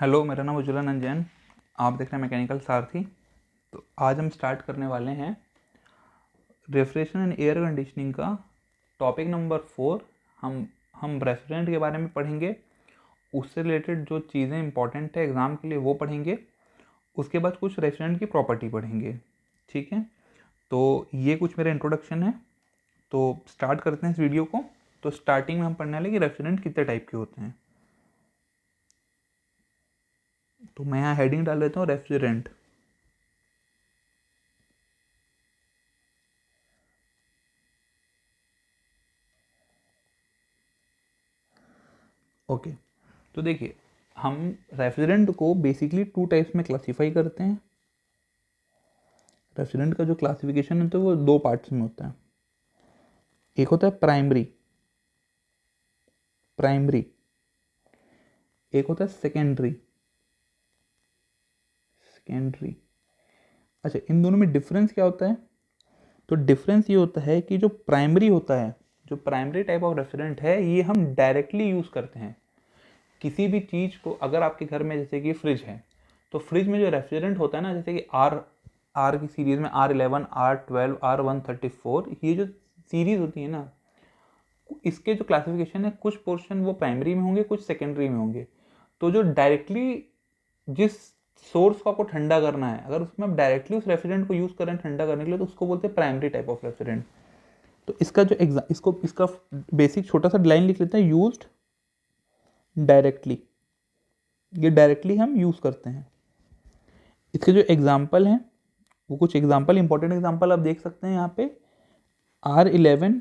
Hello, मेरा नाम उज्ज्वला नंद जैन। आप देख रहे हैं मैकेनिकल सारथी। तो आज हम स्टार्ट करने वाले हैं रेफ्रिजरेशन एंड एयर कंडीशनिंग का टॉपिक नंबर 4। हम रेफ्रिजरेंट के बारे में पढ़ेंगे, उससे रिलेटेड जो चीज़ें इंपॉर्टेंट है एग्ज़ाम के लिए वो पढ़ेंगे। उसके बाद कुछ रेफ्रिजरेंट की प्रॉपर्टी पढ़ेंगे। ठीक है, तो ये कुछ मेरा इंट्रोडक्शन है। तो स्टार्ट करते हैं इस वीडियो को। तो स्टार्टिंग में हम पढ़ने वाले कि रेफ्रिजरेंट कितने टाइप के होते हैं। तो मैं यहाँ हेडिंग डाल देता हूँ रेफ्रिजरेंट। ओके, तो देखिए, हम रेफ्रिजरेंट को बेसिकली 2 टाइप्स में क्लासीफाई करते हैं। रेफ्रिजरेंट का जो क्लासिफिकेशन है तो वो 2 पार्ट्स में होता है। एक होता है प्राइमरी प्राइमरी एक होता है सेकेंडरी सेकेंडरी। अच्छा, इन दोनों में डिफरेंस क्या होता है? तो डिफरेंस ये होता है कि जो प्राइमरी होता है, जो प्राइमरी टाइप ऑफ रेफ्रिजरेंट है, ये हम डायरेक्टली यूज़ करते हैं। किसी भी चीज़ को, अगर आपके घर में जैसे कि फ्रिज है, तो फ्रिज में जो रेफ्रिजरेंट होता है ना, जैसे कि आर की सीरीज़ में R11, R12, R134, ये जो सीरीज़ होती है ना, इसके जो क्लासिफिकेशन है, कुछ पोर्शन वो प्राइमरी में होंगे, कुछ सेकेंडरी में होंगे। तो जो डायरेक्टली जिस सोर्स को आपको ठंडा करना है, अगर उसमें आप डायरेक्टली उस रेफ्रिजरेंट को यूज़ करें ठंडा करने के लिए, तो उसको बोलते हैं प्राइमरी टाइप ऑफ रेफ्रिजरेंट। तो इसका जो इसका बेसिक छोटा सा लाइन लिख लेते हैं, यूज्ड डायरेक्टली। ये डायरेक्टली हम यूज़ करते हैं। इसके जो एग्जाम्पल हैं, वो कुछ एग्जाम्पल, इंपॉर्टेंट एग्जाम्पल आप देख सकते हैं यहाँ पे। R11,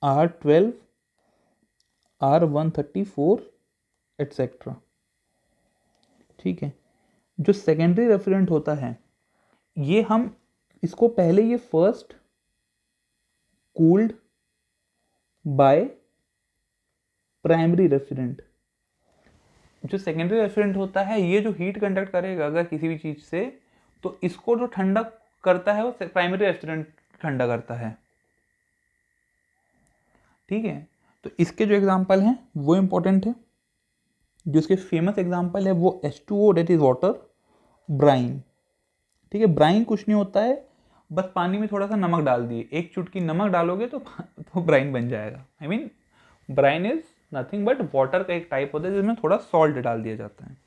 R12, R134 etcetera. ठीक है, जो सेकेंडरी रेफ्रिजरेंट होता है, ये हम इसको पहले ये first cooled by primary refrigerant. जो सेकेंडरी रेफ्रिजरेंट होता है, ये जो हीट कंडक्ट करेगा अगर किसी भी चीज़ से, तो इसको जो ठंडा करता है वो प्राइमरी रेफ्रिजरेंट ठंडा करता है। ठीक है, तो इसके जो एग्जाम्पल हैं वो इंपॉर्टेंट है। जो इसके फेमस एग्जाम्पल है वो H2O, date is water, Bryan. ठीक है, ब्राइन कुछ नहीं होता है, बस पानी में थोड़ा सा नमक डाल दिए, एक चुटकी नमक डालोगे तो ब्राइन बन जाएगा। I mean brine is nothing but water का एक टाइप होता है जिसमें थोड़ा सॉल्ट डाल दिया जाता है।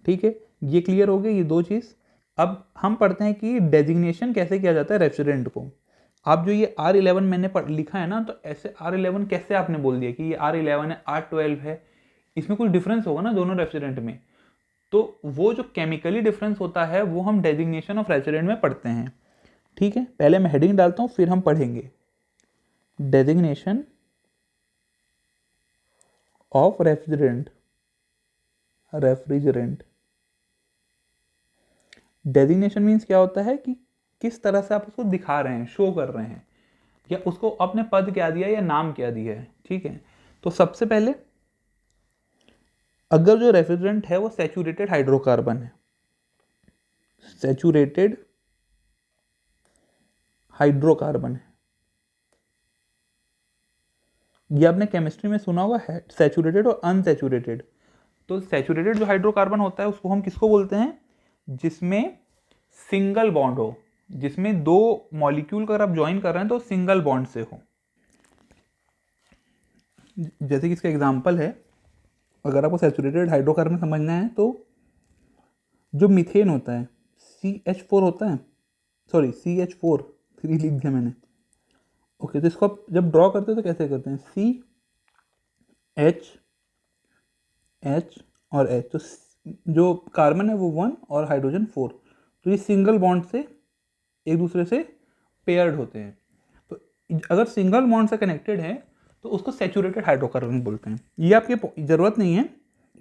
ठीक है, ये क्लियर हो गई ये 2 चीज़। अब हम पढ़ते हैं कि डेजिग्नेशन कैसे किया जाता है रेफ्रिजरेंट को। आप जो ये R11 मैंने लिखा है ना, तो ऐसे R11 कैसे आपने बोल दिया कि ये R11 है, R12 है? इसमें कुछ डिफरेंस होगा ना दोनों रेफ्रिजरेंट में। तो वो जो केमिकली डिफरेंस होता है वो हम डेजिग्नेशन ऑफ रेफ्रिजरेंट में पढ़ते हैं। ठीक है, पहले मैं हेडिंग डालता हूँ, फिर हम पढ़ेंगे designation of refrigerant. Refrigerant designation means क्या होता है कि किस तरह से आप उसको दिखा रहे हैं, शो कर रहे हैं, या उसको अपने पद क्या दिया या नाम क्या दिया है। ठीक है, तो सबसे पहले, अगर जो रेफ्रिजरेंट है वो सैचुरेटेड हाइड्रोकार्बन है, सैचुरेटेड हाइड्रोकार्बन है, ये आपने केमिस्ट्री में सुना होगा है, सैचुरेटेड और अनसैचुरेटेड। तो सैचुरेटेड जो हाइड्रोकार्बन होता है उसको हम किसको बोलते हैं? जिसमें सिंगल बॉन्ड हो, जिसमें 2 मॉलिक्यूल अगर आप ज्वाइन कर रहे हैं तो सिंगल बॉन्ड से हो। जैसे कि इसका एग्जांपल है, अगर आपको सैचुरेटेड हाइड्रोकार्बन समझना है, तो जो मीथेन होता है, CH4 होता है, सॉरी CH4 3 लिख दिया मैंने। ओके, तो इसको आप जब ड्रॉ करते हैं तो कैसे करते हैं? CH और H, तो जो कार्बन है वो 1 और हाइड्रोजन 4, तो ये सिंगल बॉन्ड से एक दूसरे से पेयर्ड होते हैं। तो अगर सिंगल बॉन्ड से कनेक्टेड है तो उसको सैचुरेटेड हाइड्रोकार्बन बोलते हैं। ये आपकी ज़रूरत नहीं है,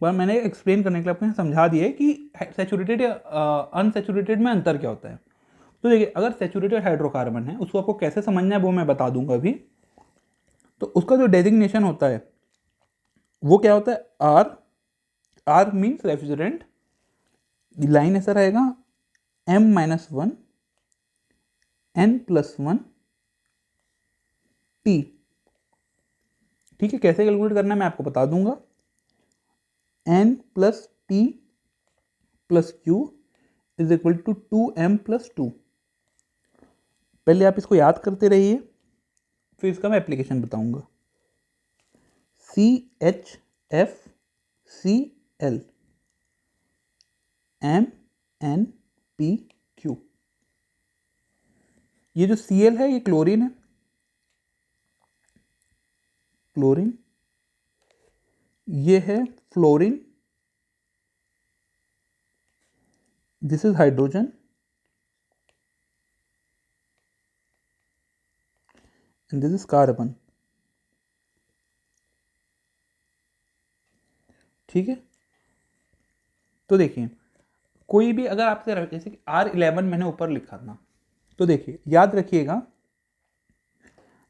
पर मैंने एक्सप्लेन करने के लिए आपको समझा दिया है कि सैचुरेटेड या अनसैचुरेटेड में अंतर क्या होता है। तो देखिए, अगर सैचुरेटेड हाइड्रोकार्बन है उसको आपको कैसे समझना है वो मैं बता दूंगा अभी। तो उसका जो डेजिग्नेशन होता है वो क्या होता है? आर मीन्स रेफ्रिजरेंट, लाइन ऐसा रहेगा, M-1 N+1 T। ठीक है, कैसे कैलकुलेट करना है मैं आपको बता दूंगा। N plus P plus Q is equal to 2m plus 2। पहले आप इसको याद करते रहिए, फिर इसका मैं एप्लीकेशन बताऊंगा। CHFCl MnPq। ये जो Cl है ये क्लोरीन है, क्लोरीन। ये है fluorine, this is hydrogen, and this is carbon. ठीक है, तो देखिए कोई भी अगर आपसे जैसे कि R11 मैंने ऊपर लिखा था, तो देखिए याद रखिएगा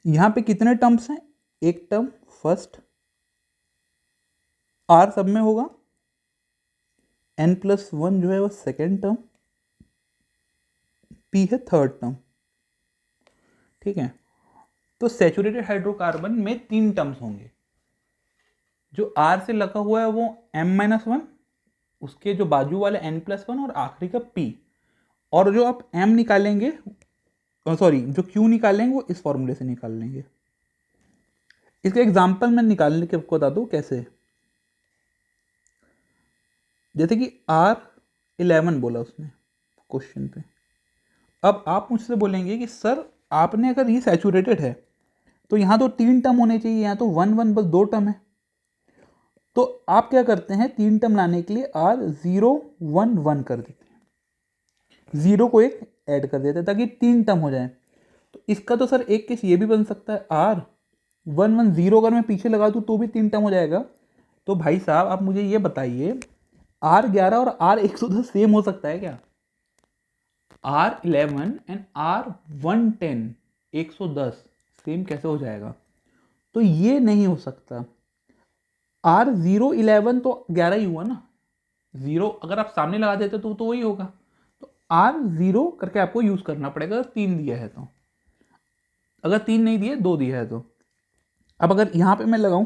यहां पे कितने टर्म्स हैं, एक टर्म फर्स्ट, R सब में होगा, n+1 जो है वो सेकेंड टर्म, P है थर्ड टर्म। ठीक है, तो सैचुरेटेड हाइड्रोकार्बन में 3 टर्म्स होंगे। जो R से लगा हुआ है वो M-1, उसके जो बाजू वाले n+1 और आखिरी का P, और जो आप M निकालेंगे, सॉरी जो Q निकालेंगे वो इस फॉर्मूले से निकाल लेंगे। इसका एग्जाम्पल मैं निकालने के आपको बता दूं कैसे। जैसे कि R11 बोला उसने क्वेश्चन पे, अब आप मुझसे बोलेंगे कि सर आपने अगर ये सैचुरेटेड है तो यहाँ तो 3 टर्म होने चाहिए, यहाँ तो 1 1 बस 2 टर्म है। तो आप क्या करते हैं, 3 टर्म लाने के लिए R011 कर देते हैं, 0 को एक ऐड कर देते हैं ताकि 3 टर्म हो जाए। तो इसका तो सर एक केस ये भी बन सकता है, R110 अगर मैं पीछे लगा दूँ तो भी 3 टर्म हो जाएगा। तो भाई साहब आप मुझे ये बताइए, R11 और R110 सेम हो सकता है क्या? R11 एंड R110 110 सेम कैसे हो जाएगा? तो ये नहीं हो सकता। R011 तो 11 ही हुआ ना, 0 अगर आप सामने लगा देते तो वही होगा। तो R0 करके आपको यूज करना पड़ेगा अगर 3 दिया है तो, अगर 3 नहीं दिए 2 दिया है तो। अब अगर यहां पे मैं लगाऊं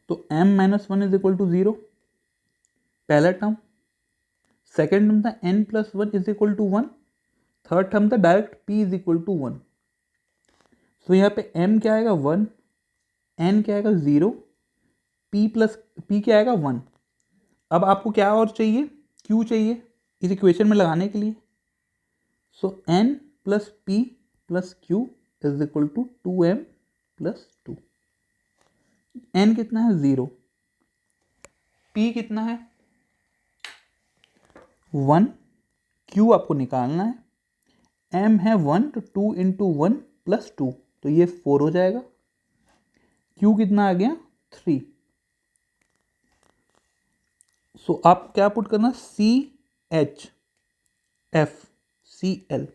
तो M-1 इज इक्वल टू 0 पहला टर्म, सेकेंड टर्म था n+1 is equal to 1, third term था direct p is equal to 1। तो यहाँ पे m क्या आएगा 1, n क्या आएगा 0, p क्या आएगा 1। अब आपको क्या और चाहिए, q चाहिए इस इक्वेशन में लगाने के लिए। So n plus p plus q is equal to 2m plus 2। n कितना है 0, p कितना है 1, q आपको निकालना है, m है 1 तो 2 इंटू 1 प्लस 2 तो ये 4 हो जाएगा, q कितना आ गया 3। सो आप क्या पुट करना, CHFCl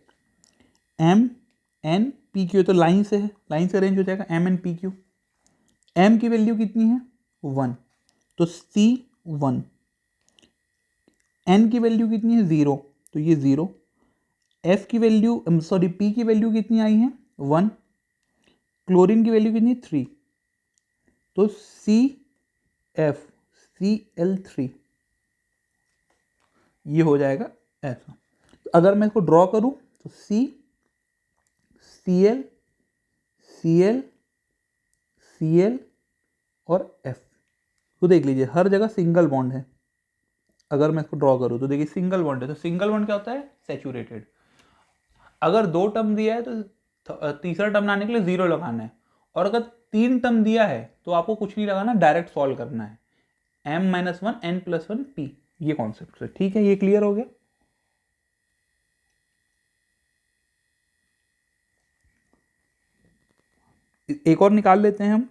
MnPq, तो लाइन से है, लाइन से अरेंज हो जाएगा MnPq। m की वैल्यू कितनी है 1 तो C1, n की वैल्यू कितनी है 0 तो ये 0, f की वैल्यू सॉरी p की वैल्यू कितनी आई है 1, क्लोरीन की वैल्यू कितनी 3 तो CFCl3 ये हो जाएगा ऐसा। तो अगर मैं इसको ड्रॉ करूं तो CL CL CL और F, तो देख लीजिए हर जगह सिंगल बॉन्ड है। अगर मैं इसको ड्रॉ करूं तो देखिए सिंगल बॉन्ड है, तो सिंगल बॉन्ड क्या होता है सैचुरेटेड। अगर 2 टर्म दिया है तो तीसरा टर्म लाने के लिए 0 लगाना है, और अगर 3 टर्म दिया है तो आपको कुछ नहीं लगाना, डायरेक्ट सॉल्व करना है, M-1 n+1 p, ये कॉन्सेप्ट है। ठीक है, ये क्लियर हो गया। एक और निकाल लेते हैं हम,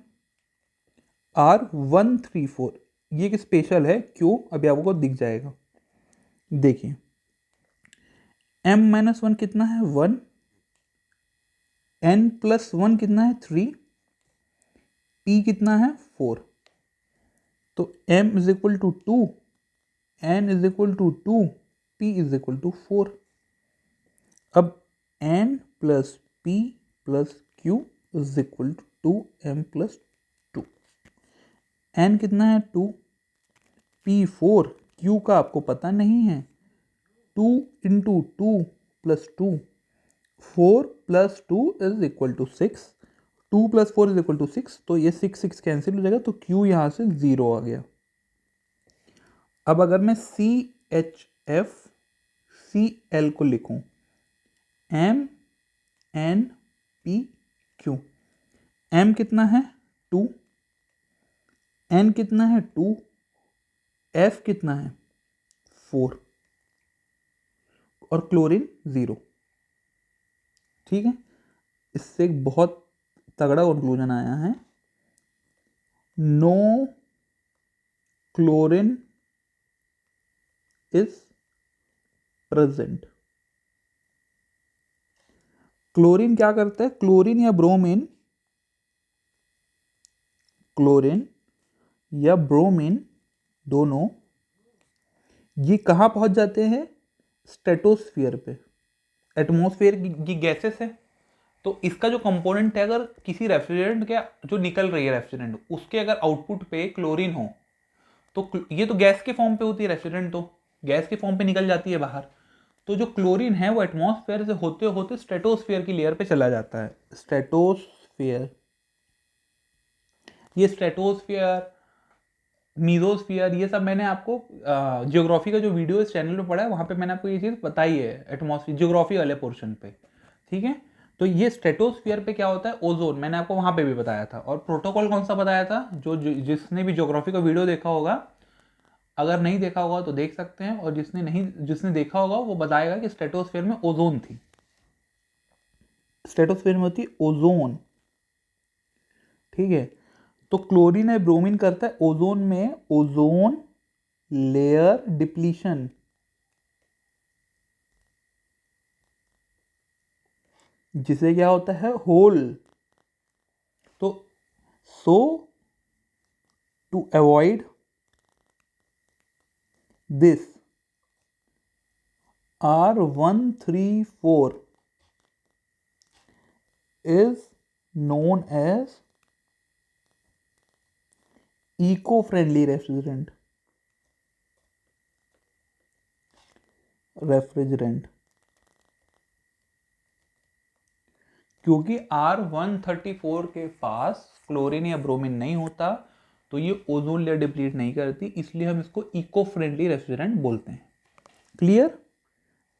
R134, ये एक स्पेशल है, क्यों अभी आपको दिख जाएगा। देखिए M-1 कितना है 1, n+1 कितना है 3, p कितना है 4, तो m is equal to 2, n is equal to 2, p is equal to 4। अब n plus p plus q is equal to 2m plus 2। N कितना है 2, P4, क्यू का आपको पता नहीं है, 2 into 2 plus 2, 4 plus 2 is equal to 6, 2 plus 4 is equal to 6, तो ये 6 कैंसिल हो जाएगा, तो क्यू यहाँ से 0 आ गया। अब अगर मैं CHF Cl को लिखूं, MnPq, M कितना है 2, N कितना है 2, F कितना है 4 और क्लोरीन 0। ठीक है, इससे एक बहुत तगड़ा कंक्लूजन आया है, no chlorine is present. Chlorine क्या करता है, क्लोरीन या ब्रोमीन, क्लोरीन या ब्रोमीन दोनों ये कहाँ पहुंच जाते हैं, स्ट्रेटोस्फीयर पे, एटमॉस्फेयर की गैसेस है। तो इसका जो कंपोनेंट है, अगर किसी रेफ्रिजरेंट के जो निकल रही है रेफ्रिजरेंट, उसके अगर आउटपुट पे क्लोरीन हो, तो ये तो गैस के फॉर्म पे होती है, रेफ्रिजरेंट तो गैस के फॉर्म पे निकल जाती है बाहर, तो जो क्लोरीन है वो एटमॉस्फेयर से होते होते स्ट्रेटोस्फीयर की लेयर पे चला जाता है। स्ट्रेटोस्फीयर, ये स्ट्रेटोस्फीयर, मीजोस्फीयर, ये सब मैंने आपको ज्योग्राफी का जो वीडियो इस चैनल पे पढ़ा है वहाँ पे मैंने आपको ये चीज़ बताई है, एटमॉस्फेयर ज्योग्राफी वाले पोर्शन पे। ठीक है, तो ये स्ट्रेटोस्फीयर पे क्या होता है, ओजोन, मैंने आपको वहाँ पे भी बताया था। और प्रोटोकॉल कौन सा बताया था, जिसने भी ज्योग्राफी का वीडियो देखा होगा, अगर नहीं देखा होगा तो देख सकते हैं, और जिसने देखा होगा वो बताएगा कि स्ट्रेटोस्फीयर में ओजोन थी, स्ट्रेटोस्फीयर में होती ओजोन। ठीक है, तो क्लोरीन या ब्रोमीन करता है ओजोन में ओजोन लेयर डिप्लीशन, जिसे क्या होता है, होल। तो so to avoid this R134 is known as eco-friendly refrigerant, क्योंकि R134 के पास क्लोरीन या ब्रोमीन नहीं होता, तो ये ओजोन लेयर डिप्लीट नहीं करती, इसलिए हम इसको इको फ्रेंडली रेफ्रिजरेंट बोलते हैं। क्लियर।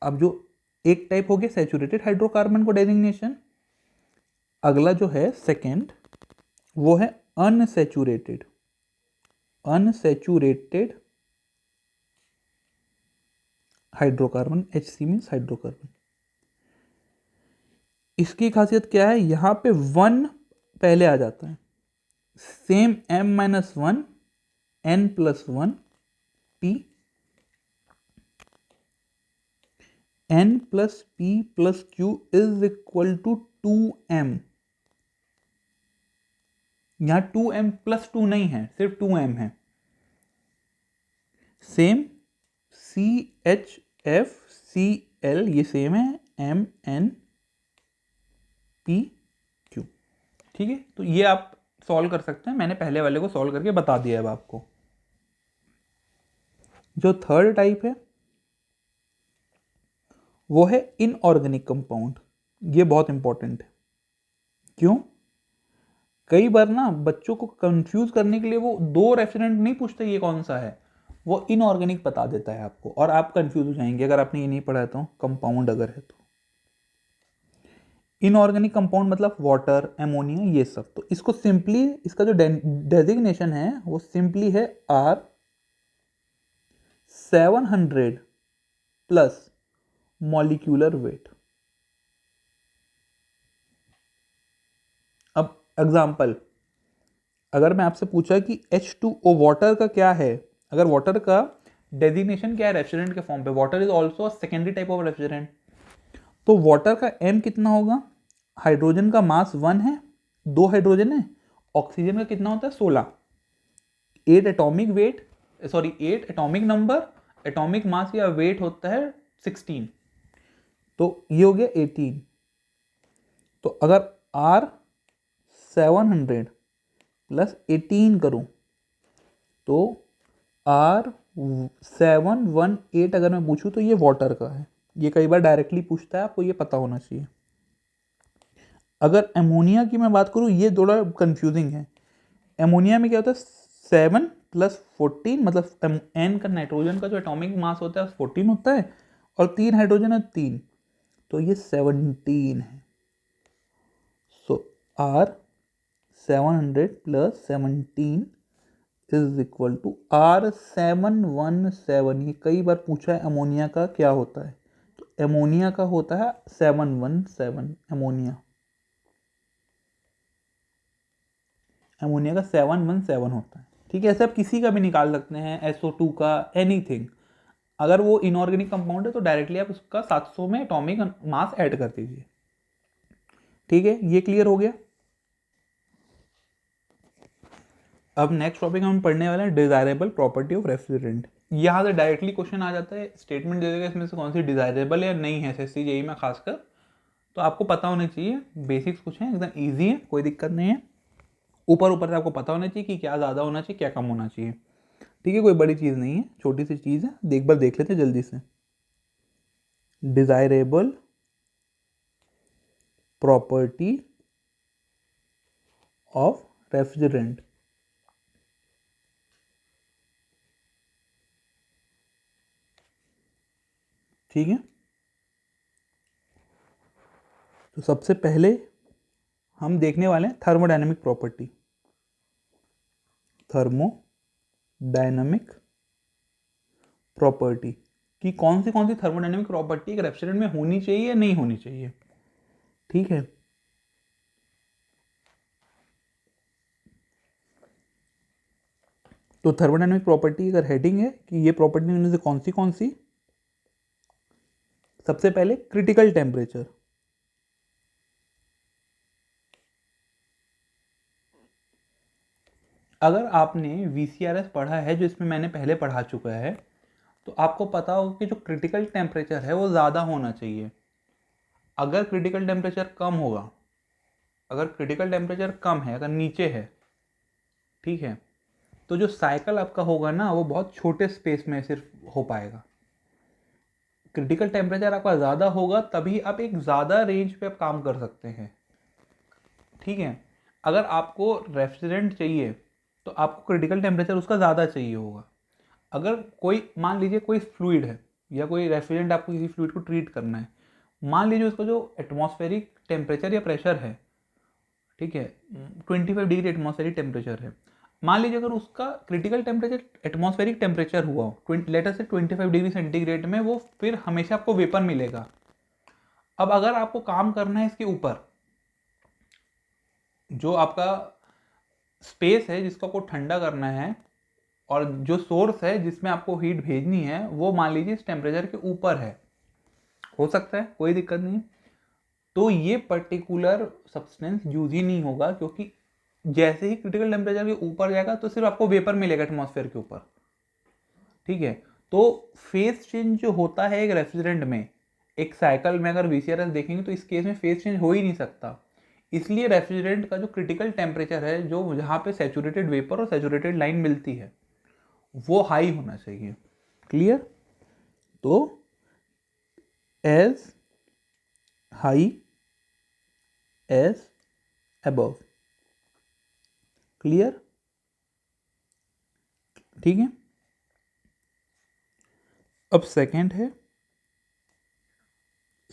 अब जो एक टाइप हो गया सैचुरेटेड हाइड्रोकार्बन को डेजिग्नेशन, अगला जो है सेकेंड वो है unsaturated, unsaturated hydrocarbon, HC means hydrocarbon. इसकी खासियत क्या है, यहां पे 1 पहले आ जाता है, same M-1 N+1 P, N plus P plus Q is equal to 2M। यहां 2M plus 2 नहीं है, सिर्फ 2M है। सेम CHF Cl ये सेम है, MnPq। ठीक है, तो ये आप सॉल्व कर सकते हैं, मैंने पहले वाले को सॉल्व करके बता दिया अब आपको। जो थर्ड टाइप है वो है इनऑर्गेनिक कंपाउंड। ये बहुत इंपॉर्टेंट है, क्यों, कई बार ना बच्चों को कंफ्यूज करने के लिए वो दो रेफरेंट नहीं पूछते ये कौन सा है, वो इनऑर्गेनिक बता देता है आपको, और आप कंफ्यूज हो जाएंगे अगर आपने ये नहीं पढ़ा है तो, कंपाउंड अगर है तो। इनऑर्गेनिक कंपाउंड मतलब वाटर, एमोनिया, ये सब। तो इसको सिंपली, इसका जो डेजिग्नेशन है वो सिंपली है R700 प्लस मॉलिक्यूलर वेट। अब एग्जाम्पल, अगर मैं आपसे पूछा कि H2O वाटर का क्या है, अगर वाटर का डेजिग्नेशन क्या है रेफ्रिजरेंट के फॉर्म पे, water is also a secondary type of refrigerant, तो वाटर का M कितना होगा, हाइड्रोजन का मास 1 है, 2 हाइड्रोजन है, ऑक्सीजन का कितना होता है 16, 8 atomic weight, sorry 8 atomic number, atomic mass या वेट होता है 16, तो ये हो गया 18। तो अगर R700 प्लस 18 करूं तो R718 अगर मैं पूछूँ तो ये वाटर का है। ये कई बार डायरेक्टली पूछता है, आपको ये पता होना चाहिए। अगर अमोनिया की मैं बात करूँ, ये थोड़ा कंफ्यूजिंग है। अमोनिया में क्या होता है, 7 + 14, मतलब एन का नाइट्रोजन का जो एटॉमिक मास होता है 14 होता है, और 3 हाइड्रोजन है 3, तो ये 17 है। So R700 + 17 is equal to R717। ये कई बार पूछा है अमोनिया का क्या होता है, तो अमोनिया का होता है 717। अमोनिया का 717 होता है। ठीक है, ऐसे आप किसी का भी निकाल सकते हैं, SO2 का, एनीथिंग। अगर वो इनऑर्गेनिक कंपाउंड है तो डायरेक्टली आप उसका 700 में एटॉमिक मास ऐड कर दीजिए। ठीक है, ये क्लियर हो गया। अब नेक्स्ट टॉपिक हम पढ़ने वाले हैं डिजायरेबल प्रॉपर्टी ऑफ रेफ्रिजरेंट। यहाँ से डायरेक्टली क्वेश्चन आ जाता है, स्टेटमेंट दे देगा इसमें से कौन सी डिजायरेबल या नहीं है, SSC JEE में खासकर, तो आपको पता होना चाहिए। बेसिक्स कुछ है, एकदम ईजी है, कोई दिक्कत नहीं है। ऊपर ऊपर से आपको पता होना चाहिए कि क्या ज़्यादा होना चाहिए, क्या कम होना चाहिए। ठीक है, कोई बड़ी चीज़ नहीं है, छोटी सी चीज़ है, देख लेते हैं जल्दी से। Desirable property of refrigerant. ठीक है, तो सबसे पहले हम देखने वाले हैं थर्मोडायनेमिक प्रॉपर्टी। थर्मोडायनेमिक प्रॉपर्टी कि कौन सी थर्मोडायनेमिक प्रॉपर्टी एक रेफ्रिजरेंट में होनी चाहिए या नहीं होनी चाहिए। ठीक है, तो थर्मोडायनेमिक प्रॉपर्टी अगर हेडिंग है कि ये प्रॉपर्टी में से कौन सी, सबसे पहले क्रिटिकल टेम्परेचर। अगर आपने VCRS पढ़ा है, जो इसमें मैंने पहले पढ़ा चुका है, तो आपको पता होगा कि जो क्रिटिकल टेम्परेचर है वो ज़्यादा होना चाहिए। अगर क्रिटिकल टेम्परेचर कम होगा, अगर क्रिटिकल टेम्परेचर कम है, अगर नीचे है, ठीक है, तो जो साइकिल आपका होगा ना, वो बहुत छोटे स्पेस में सिर्फ हो पाएगा। क्रिटिकल टेम्परेचर आपका ज़्यादा होगा तभी आप एक ज़्यादा रेंज पे आप काम कर सकते हैं। ठीक है, अगर आपको रेफ्रिजरेंट चाहिए तो आपको क्रिटिकल टेम्परेचर उसका ज़्यादा चाहिए होगा। अगर कोई, मान लीजिए कोई फ्लूइड है या कोई रेफ्रिजरेंट, आपको किसी फ्लूइड को ट्रीट करना है, मान लीजिए उसका जो एटमॉस्फेरिक टेम्परेचर या प्रेशर है, ठीक है, 25 डिग्री एटमॉस्फेरिक टेम्परेचर है। मान लीजिए अगर उसका क्रिटिकल टेम्परेचर एटमॉस्फेरिक टेम्परेचर हुआ हो लेटर से 25 डिग्री सेंटीग्रेड में, वो फिर हमेशा आपको वेपर मिलेगा। अब अगर आपको काम करना है इसके ऊपर, जो आपका स्पेस है जिसको आपको ठंडा करना है, और जो सोर्स है जिसमें आपको हीट भेजनी है, वो मान लीजिए इस टेम्परेचर के ऊपर है, हो सकता है, कोई दिक्कत नहीं, तो ये पर्टिकुलर सब्सटेंस यूज ही नहीं होगा, क्योंकि जैसे ही क्रिटिकल टेम्परेचर के ऊपर जाएगा तो सिर्फ आपको वेपर मिलेगा एटमॉस्फेयर के ऊपर। ठीक है, तो फेज चेंज जो होता है एक रेफ्रिजरेंट में, एक साइकिल में अगर VCRS देखेंगे तो इस केस में फेज चेंज हो ही नहीं सकता। इसलिए रेफ्रिजरेंट का जो क्रिटिकल टेम्परेचर है, जो जहाँ पे सैचुरेटेड वेपर और सैचुरेटेड लाइन मिलती है, वो हाई होना चाहिए। क्लियर, तो as high as above. Clear, ठीक है। अब सेकंड है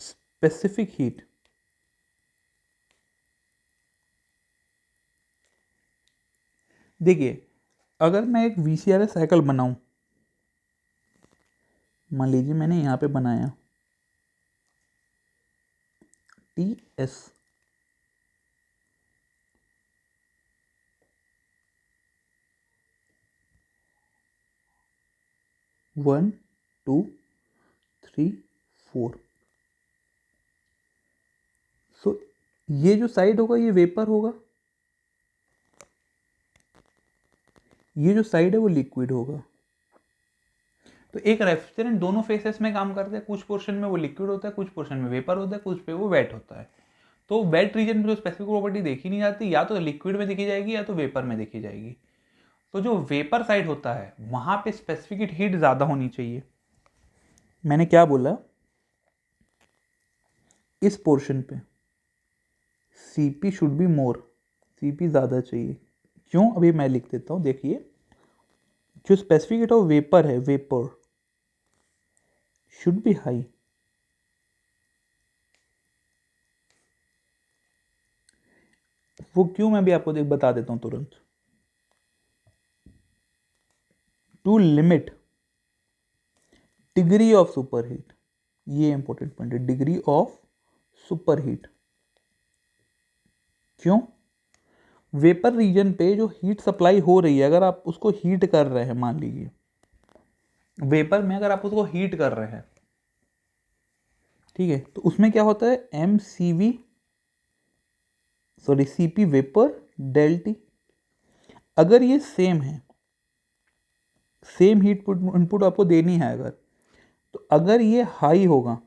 स्पेसिफिक हीट। देखिए, अगर मैं एक VCRS साइकिल बनाऊं, मान लीजिए मैंने यहां पे बनाया TS, वन 2 3 4। सो ये जो साइड होगा ये वेपर होगा, ये जो साइड है वो लिक्विड होगा। तो एक रेफ्रिजरेंट दोनों फेसेस में काम करते हैं, कुछ पोर्शन में वो लिक्विड होता है, कुछ पोर्शन में वेपर होता है, कुछ पे वो वेट होता है। तो वेट रीजन में जो स्पेसिफिक प्रॉपर्टी देखी नहीं जाती, या तो लिक्विड में देखी जाएगी या तो वेपर में देखी जाएगी। तो जो वेपर साइड होता है वहां पे स्पेसिफिक हीट ज़्यादा होनी चाहिए। मैंने क्या बोला, इस पोर्शन पे Cp should be more, Cp ज़्यादा चाहिए। क्यों, अभी मैं लिख देता हूँ, देखिए जो स्पेसिफिक हीट ऑफ वेपर है, वेपर शुड बी हाई। वो क्यों मैं भी आपको बता देता हूँ तुरंत। To limit degree of superheat, ये इंपॉर्टेंट पॉइंट है, डिग्री ऑफ सुपरहीट। क्यों, वेपर रीजन पे जो हीट सप्लाई हो रही है, अगर आप उसको हीट कर रहे हैं, मान लीजिए वेपर में अगर आप उसको हीट कर रहे हैं, ठीक है, तो उसमें क्या होता है, Cp वेपर डेल टी। अगर ये सेम है, सेम हीट इनपुट आपको देनी है अगर, तो अगर ये हाई होगा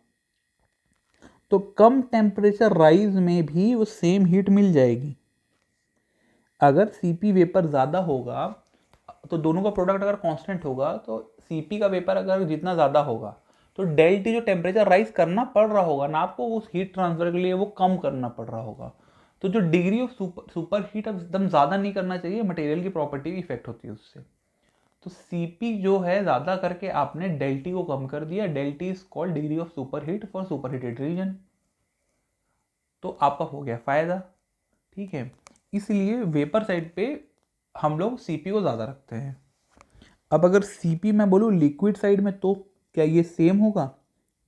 तो कम टेम्परेचर राइज में भी वो सेम हीट मिल जाएगी। अगर Cp वेपर ज़्यादा होगा तो दोनों का प्रोडक्ट अगर कांस्टेंट होगा तो Cp का वेपर अगर जितना ज़्यादा होगा तो डेल टी जो टेम्परेचर राइज करना पड़ रहा होगा ना आपको उस हीट ट्रांसफर के लिए, वो कम करना पड़ रहा होगा। तो जो डिग्री ऑफ सुपर हीट अब एकदम ज़्यादा नहीं करना चाहिए, मटेरियल की प्रॉपर्टी इफेक्ट होती है उससे। तो Cp जो है ज़्यादा करके आपने डेल टी को कम कर दिया, del T is called degree of super heat for super heated region. तो आपका हो गया फायदा, ठीक है। इसलिए वेपर साइड पे हम लोग Cp को ज़्यादा रखते हैं। अब अगर Cp मैं बोलूँ लिक्विड साइड में, तो क्या ये सेम होगा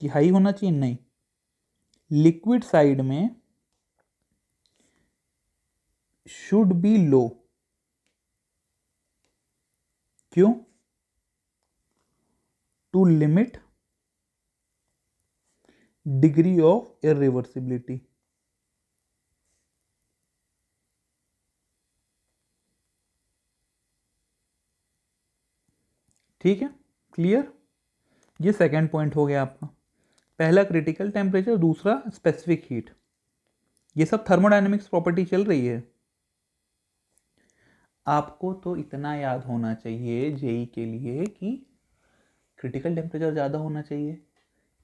कि हाई होना चाहिए? नहीं, लिक्विड साइड में शुड बी लो। क्यों? To limit degree of irreversibility. ठीक है, क्लियर। ये सेकंड पॉइंट हो गया आपका, पहला क्रिटिकल टेम्परेचर, दूसरा स्पेसिफिक हीट। ये सब थर्मोडायनेमिक्स प्रॉपर्टी चल रही है। आपको तो इतना याद होना चाहिए जेई के लिए कि क्रिटिकल टेम्परेचर ज़्यादा होना चाहिए,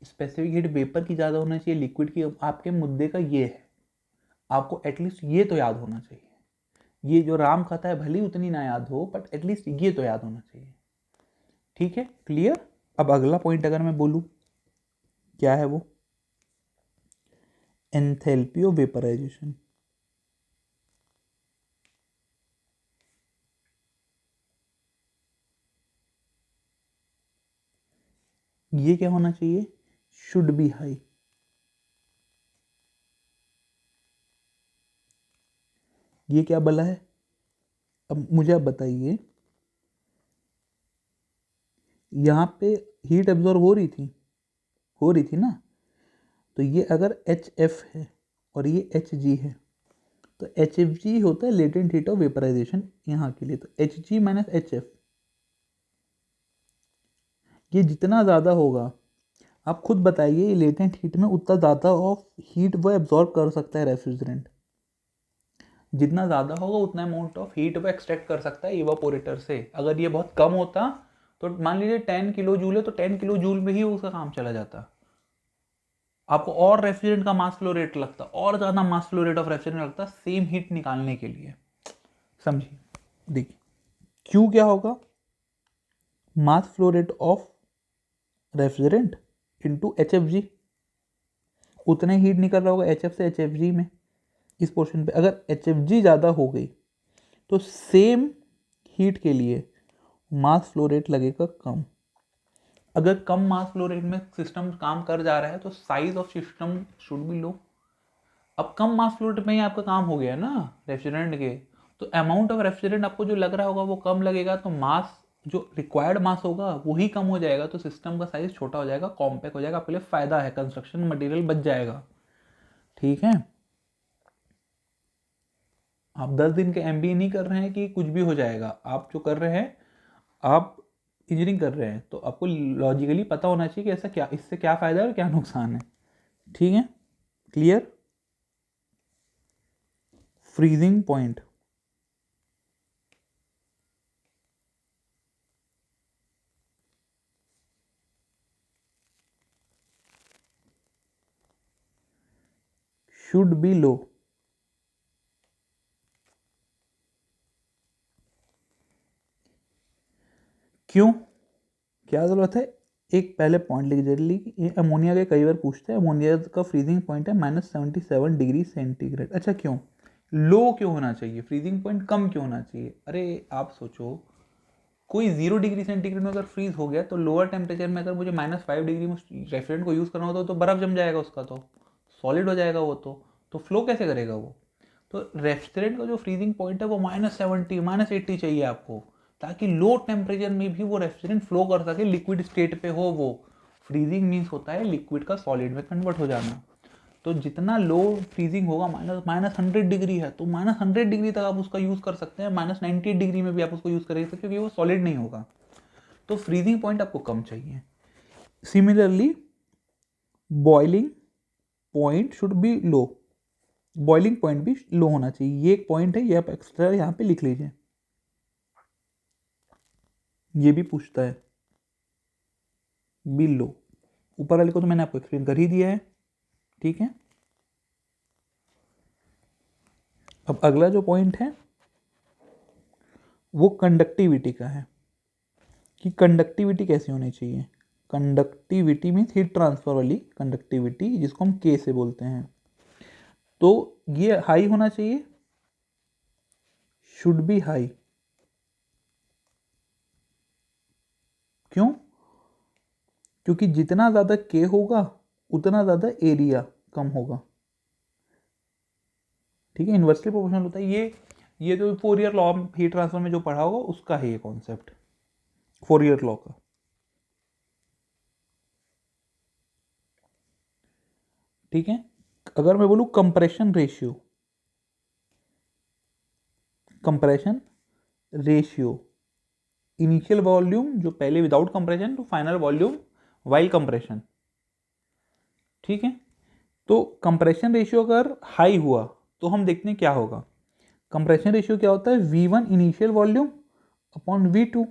स्पेसिफिक हीट वेपर की ज़्यादा होना चाहिए, लिक्विड की। आपके मुद्दे का ये है, आपको एटलीस्ट ये तो याद होना चाहिए। ये जो राम कथा है भले उतनी ना याद हो, बट एटलीस्ट ये तो याद होना चाहिए। ठीक है, क्लियर। अब अगला पॉइंट अगर मैं बोलूँ, क्या है वो, एंथैल्पी ऑफ वेपराइजेशन। ये क्या होना चाहिए, शुड बी हाई। ये क्या बला है, अब मुझे आप बताइए, यहाँ पे हीट एब्जॉर्ब हो रही थी ना, तो ये अगर एच एफ है और ये एच जी है, तो एच एफ जी होता है लेटेंट हीट ऑफ वेपराइजेशन यहाँ के लिए, तो H G minus H F, ये जितना ज़्यादा होगा, आप खुद बताइए, ये लेटेंट हीट में उतना ज़्यादा ऑफ हीट वो एब्जॉर्ब कर सकता है रेफ्रिजरेंट। जितना ज़्यादा होगा उतना अमाउंट ऑफ हीट वो एक्सट्रैक्ट कर सकता है इवापोरेटर से। अगर ये बहुत कम होता तो मान लीजिए 10 किलो जूल है, तो 10 किलो जूल में ही उसका काम चला जाता। आपको और रेफ्रिजरेंट का मास फ्लो रेट लगता, और ज़्यादा मास फ्लो रेट ऑफ रेफ्रिजरेंट लगता सेम हीट निकालने के लिए। समझिए, देखिए क्यू क्या होगा, मास flow rate of refrigerant into H F G, उतने हीट निकल रहा होगा एच एफ से एच एफ जी में। इस पोर्शन पे अगर एच एफ जी ज़्यादा हो गई तो सेम हीट के लिए मास फ्लो रेट लगेगा कम। अगर कम मास फ्लो रेट में सिस्टम काम कर जा रहा है तो size of system should be low. अब कम मास फ्लो रेट में ही आपका काम हो गया ना रेफ्रिजरेंट के, तो अमाउंट ऑफ रेफ्रिजरेंट आपको जो लग रहा होगा वो कम लगेगा, तो मास जो रिक्वायर्ड मास होगा वही कम हो जाएगा, तो सिस्टम का साइज छोटा हो जाएगा, कॉम्पैक्ट हो जाएगा, आपके लिए फायदा है, कंस्ट्रक्शन मटेरियल बच जाएगा। ठीक है, आप 10 दिन के एमबीए नहीं कर रहे हैं कि कुछ भी हो जाएगा, आप जो कर रहे हैं, आप इंजीनियरिंग कर रहे हैं, तो आपको लॉजिकली पता होना चाहिए कि ऐसा क्या, इससे क्या फ़ायदा है और क्या नुकसान है। ठीक है, clear. Freezing point, should be low. क्यों, क्या जरूरत है? एक पहले पॉइंट लिख जल्दी, ये अमोनिया के कई बार पूछते हैं। अमोनिया का फ्रीजिंग पॉइंट है -77 डिग्री सेंटीग्रेड। अच्छा, क्यों लो क्यों होना चाहिए? फ्रीजिंग पॉइंट कम क्यों होना चाहिए? अरे आप सोचो, कोई 0 डिग्री सेंटीग्रेड में अगर फ्रीज हो गया तो लोअर टेम्परेचर में अगर मुझे -5 डिग्री में रेफ्रिजरेंट को यूज़ करना होता तो बर्फ़ जम जाएगा, उसका तो सॉलिड हो जाएगा वो। तो फ्लो कैसे करेगा वो? तो रेफ्रिजरेंट का जो फ्रीजिंग पॉइंट है वो -70 -80 चाहिए आपको, ताकि लो टेम्परेचर में भी वो रेफ्रिजरेंट फ्लो कर सके, लिक्विड स्टेट पे हो वो। फ्रीजिंग मीन्स होता है लिक्विड का सॉलिड में कन्वर्ट हो जाना। तो जितना लो फ्रीजिंग होगा, -100 डिग्री है तो -100 डिग्री तक आप उसका यूज़ कर सकते हैं, -98 डिग्री में भी आप उसको यूज़ कर सकते हैं, क्योंकि वो सॉलिड नहीं होगा। तो फ्रीजिंग पॉइंट आपको कम चाहिए। Similarly boiling point should be low, boiling point भी लो होना चाहिए। ये एक पॉइंट है, ये आप एक्स्ट्रा यहाँ पे लिख लीजिए, ये भी पूछता है बी लो। ऊपर वाले को तो मैंने आपको एक्सप्लेन कर ही दिया है, ठीक है। अब अगला जो पॉइंट है वो कंडक्टिविटी का है, कि कंडक्टिविटी कैसी होनी चाहिए। कंडक्टिविटी मीन्स हीट ट्रांसफर वाली कंडक्टिविटी, जिसको हम के से बोलते हैं। तो ये हाई होना चाहिए, शुड बी हाई। क्यों? क्योंकि जितना ज़्यादा के होगा उतना ज़्यादा एरिया कम होगा, ठीक है। इन्वर्सली प्रोपोर्शनल होता है ये तो फोरियर लॉ हीट ट्रांसफर में जो पढ़ा होगा उसका है ये कॉन्सेप्ट, फोरियर लॉ का। ठीक है। अगर मैं बोलूँ compression ratio, compression ratio, initial volume जो पहले without compression to final volume while compression, ठीक है। तो कंप्रेशन रेशियो अगर हाई हुआ तो हम देखते हैं क्या होगा। कंप्रेशन रेशियो क्या होता है? V1 initial volume upon V2,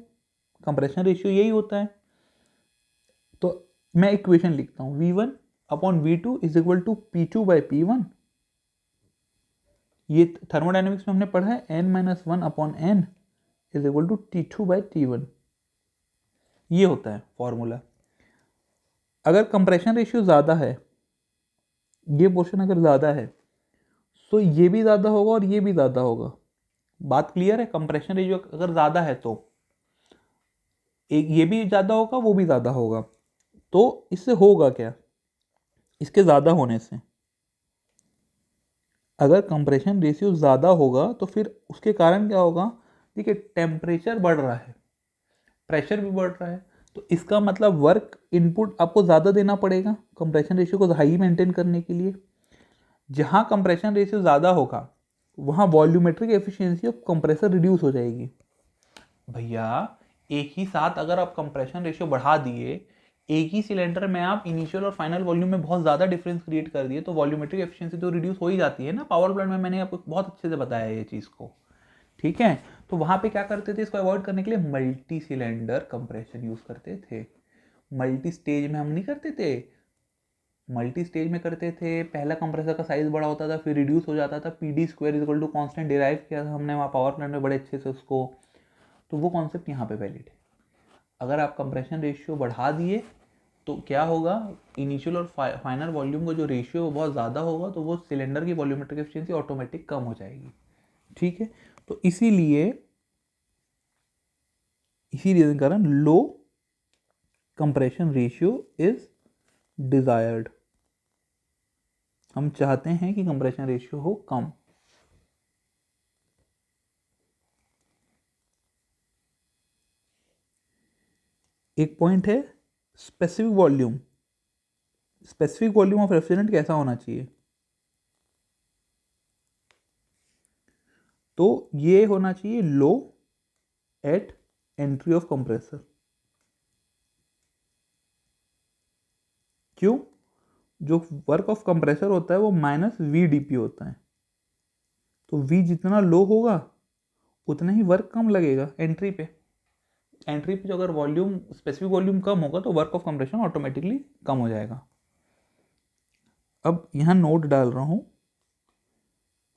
compression ratio यही होता है। तो मैं इक्वेशन लिखता हूँ, V1 upon V2 is equal to P2/P1। ये थर्मोडाइनमिक्स में हमने पढ़ा है, N-1 upon N is equal to T2/T1, ये होता है फॉर्मूला। अगर कंप्रेशन रेशियो ज़्यादा है, ये पोर्शन अगर ज़्यादा है तो ये भी ज़्यादा होगा और ये भी ज़्यादा होगा। बात क्लियर है? कंप्रेशन रेशियो अगर ज़्यादा है तो एक ये भी ज़्यादा होगा, वो भी ज़्यादा होगा। तो इससे होगा क्या? इसके ज़्यादा होने से, अगर कंप्रेशन रेशियो ज़्यादा होगा तो फिर उसके कारण क्या होगा? देखिए, टेम्परेचर बढ़ रहा है, प्रेशर भी बढ़ रहा है, तो इसका मतलब वर्क इनपुट आपको ज़्यादा देना पड़ेगा कंप्रेशन रेशियो को हाई मेंटेन करने के लिए। जहाँ कंप्रेशन रेशियो ज़्यादा होगा वहाँ volumetric efficiency of compressor reduce हो जाएगी। भैया एक ही साथ अगर आप कंप्रेशन रेशियो बढ़ा दिए, एक ही सिलेंडर में आप इनिशियल और फाइनल वॉल्यूम में बहुत ज़्यादा डिफरेंस क्रिएट कर दिए, तो वॉल्यूमेट्रिक एफिशिएंसी तो रिड्यूस हो ही जाती है ना। पावर प्लांट में मैंने आपको बहुत अच्छे से बताया ये चीज़ को, ठीक है। तो वहाँ पे क्या करते थे, इसको अवॉइड करने के लिए मल्टी सिलेंडर कंप्रेशन यूज़ करते थे। मल्टी स्टेज में हम नहीं करते थे, मल्टी स्टेज में करते थे। पहला कंप्रेसर का साइज बड़ा होता था, फिर रिड्यूस हो जाता था, PD² equal to constant derive किया था हमने वहाँ पावर प्लांट में बड़े अच्छे से उसको। तो वो कॉन्सेप्ट यहाँ पे वैलिड है। अगर आप कंप्रेशन रेशियो बढ़ा दिए तो क्या होगा, इनिशियल और फाइनल वॉल्यूम का जो रेशियो है वो बहुत ज़्यादा होगा, तो वो सिलेंडर की वॉल्यूमेट्रिक एफिशिएंसी ऑटोमेटिक कम हो जाएगी, ठीक है। तो इसी रीजन कारण लो कंप्रेशन रेशियो इज डिजायर्ड। हम चाहते हैं कि कंप्रेशन रेशियो हो कम। एक पॉइंट है specific volume. Specific volume of refrigerant कैसा होना चाहिए? तो ये होना चाहिए लो एट एंट्री ऑफ कंप्रेसर। क्यों? जो वर्क ऑफ कंप्रेसर होता है वो -VdP होता है, तो V जितना लो होगा उतना ही वर्क कम लगेगा एंट्री पे। एंट्री पे जो अगर वॉल्यूम स्पेसिफिक वॉल्यूम कम होगा तो वर्क ऑफ कंप्रेशन ऑटोमेटिकली कम हो जाएगा। अब यहाँ नोट डाल रहा हूँ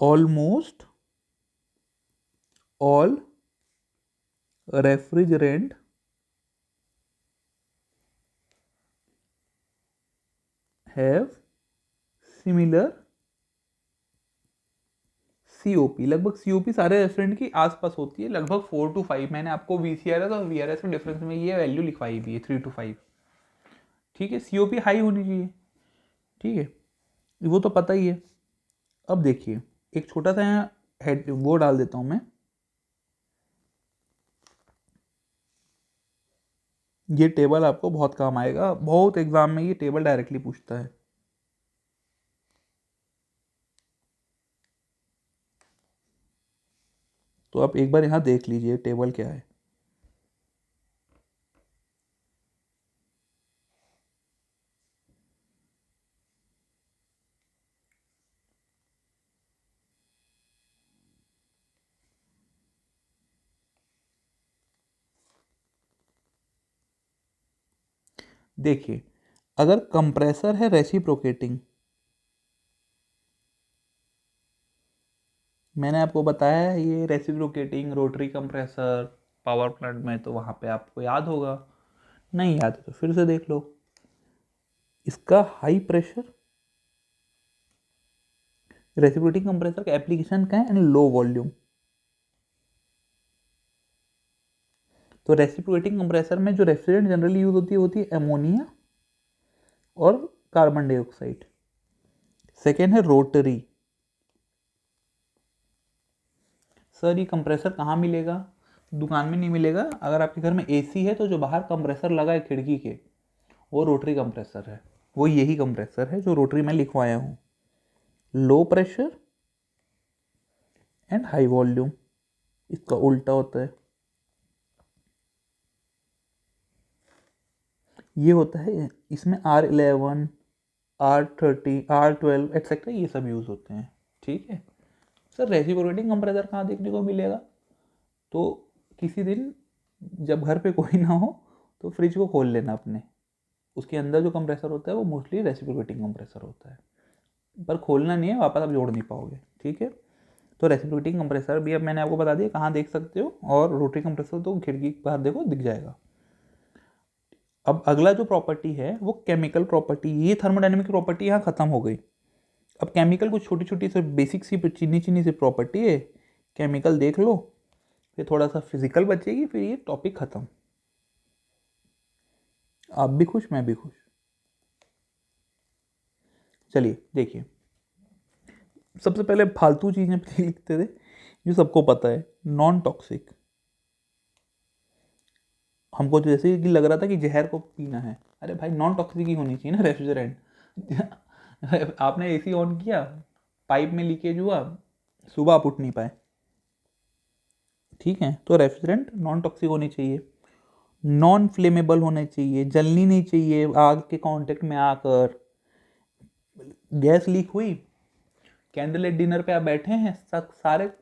almost all refrigerant have similar COP. लगभग सीओपी सारे रेस्टोरेंट की आसपास होती है, लगभग 4 to 5। मैंने आपको वीसीआरएस और वीआरएस के डिफरेंस में ये वैल्यू लिखवाई भी है, 3 to 5। ठीक है, सीओपी हाई होनी चाहिए। ठीक है, वो तो पता ही है। अब देखिए, एक छोटा सा यहाँ हेड वो डाल देता हूं मैं, ये टेबल आपको बहुत काम आएगा, बहुत एग्जाम में ये टेबल डायरेक्टली पूछता है। तो आप एक बार यहाँ देख लीजिए टेबल क्या है। देखिए, अगर कंप्रेसर है रेसिप्रोकेटिंग, मैंने आपको बताया है ये reciprocating rotary compressor power plant में, तो वहाँ पे आपको याद होगा। नहीं याद है तो फिर से देख लो। इसका हाई प्रेशर रेसिप्रोकेटिंग कंप्रेसर का एप्लीकेशन का है एंड लो वॉल्यूम। तो रेसिप्रोकेटिंग कंप्रेसर में जो रेफ्रिजरेंट जनरली यूज होती है अमोनिया और कार्बन डाइऑक्साइड। सेकेंड है रोटरी। सर ये कंप्रेसर कहाँ मिलेगा? दुकान में नहीं मिलेगा। अगर आपके घर में एसी है तो जो बाहर कंप्रेसर लगा है खिड़की के, वो रोटरी कंप्रेसर है। वो यही कंप्रेसर है जो रोटरी में लिखवाया हूँ। Low pressure and high volume, इसका उल्टा होता है। ये होता है, इसमें R11 R30 R12 एक्सेट्रा ये सब यूज़ होते हैं। ठीक है सर, रेसिप्रोकेटिंग कंप्रेसर कहाँ देखने को मिलेगा? तो किसी दिन जब घर पे कोई ना हो तो फ्रिज को खोल लेना अपने, उसके अंदर जो कंप्रेसर होता है वो मोस्टली रेसिप्रोकेटिंग कंप्रेसर होता है, पर खोलना नहीं है, वापस आप जोड़ नहीं पाओगे। ठीक है, तो रेसिप्रोकेटिंग कंप्रेसर भी अब मैंने आपको बता दिया कहाँ देख सकते हो, और रोटरी कंप्रेसर तो खिड़की के बाहर देखो दिख जाएगा। अब अगला जो प्रॉपर्टी है वो केमिकल प्रॉपर्टी। ये थर्मोडायनेमिक प्रॉपर्टी यहाँ खत्म हो गई। अब केमिकल कुछ छोटी छोटी से बेसिक सी चीनी चीनी सी प्रॉपर्टी है, केमिकल देख लो, फिर थोड़ा सा फिजिकल बचेगी, फिर ये टॉपिक खत्म। आप भी खुश, मैं भी खुश। चलिए देखिए, सबसे पहले फालतू चीजें लिखते थे जो सबको पता है, नॉन टॉक्सिक। हमको तो जैसे कि लग रहा था कि जहर को पीना है। अरे भाई नॉन टॉक्सिक ही होनी चाहिए ना रेफ्रिजरेंट। आपने एसी ऑन किया, पाइप में लीकेज हुआ, सुबह आप उठ नहीं पाए। ठीक है, तो रेफ्रिजरेंट नॉन टॉक्सिक होनी चाहिए, नॉन फ्लेमेबल होने चाहिए, जलनी नहीं चाहिए आग के कांटेक्ट में आकर। गैस लीक हुई, कैंडल लाइट डिनर पे आप बैठे हैं, सारे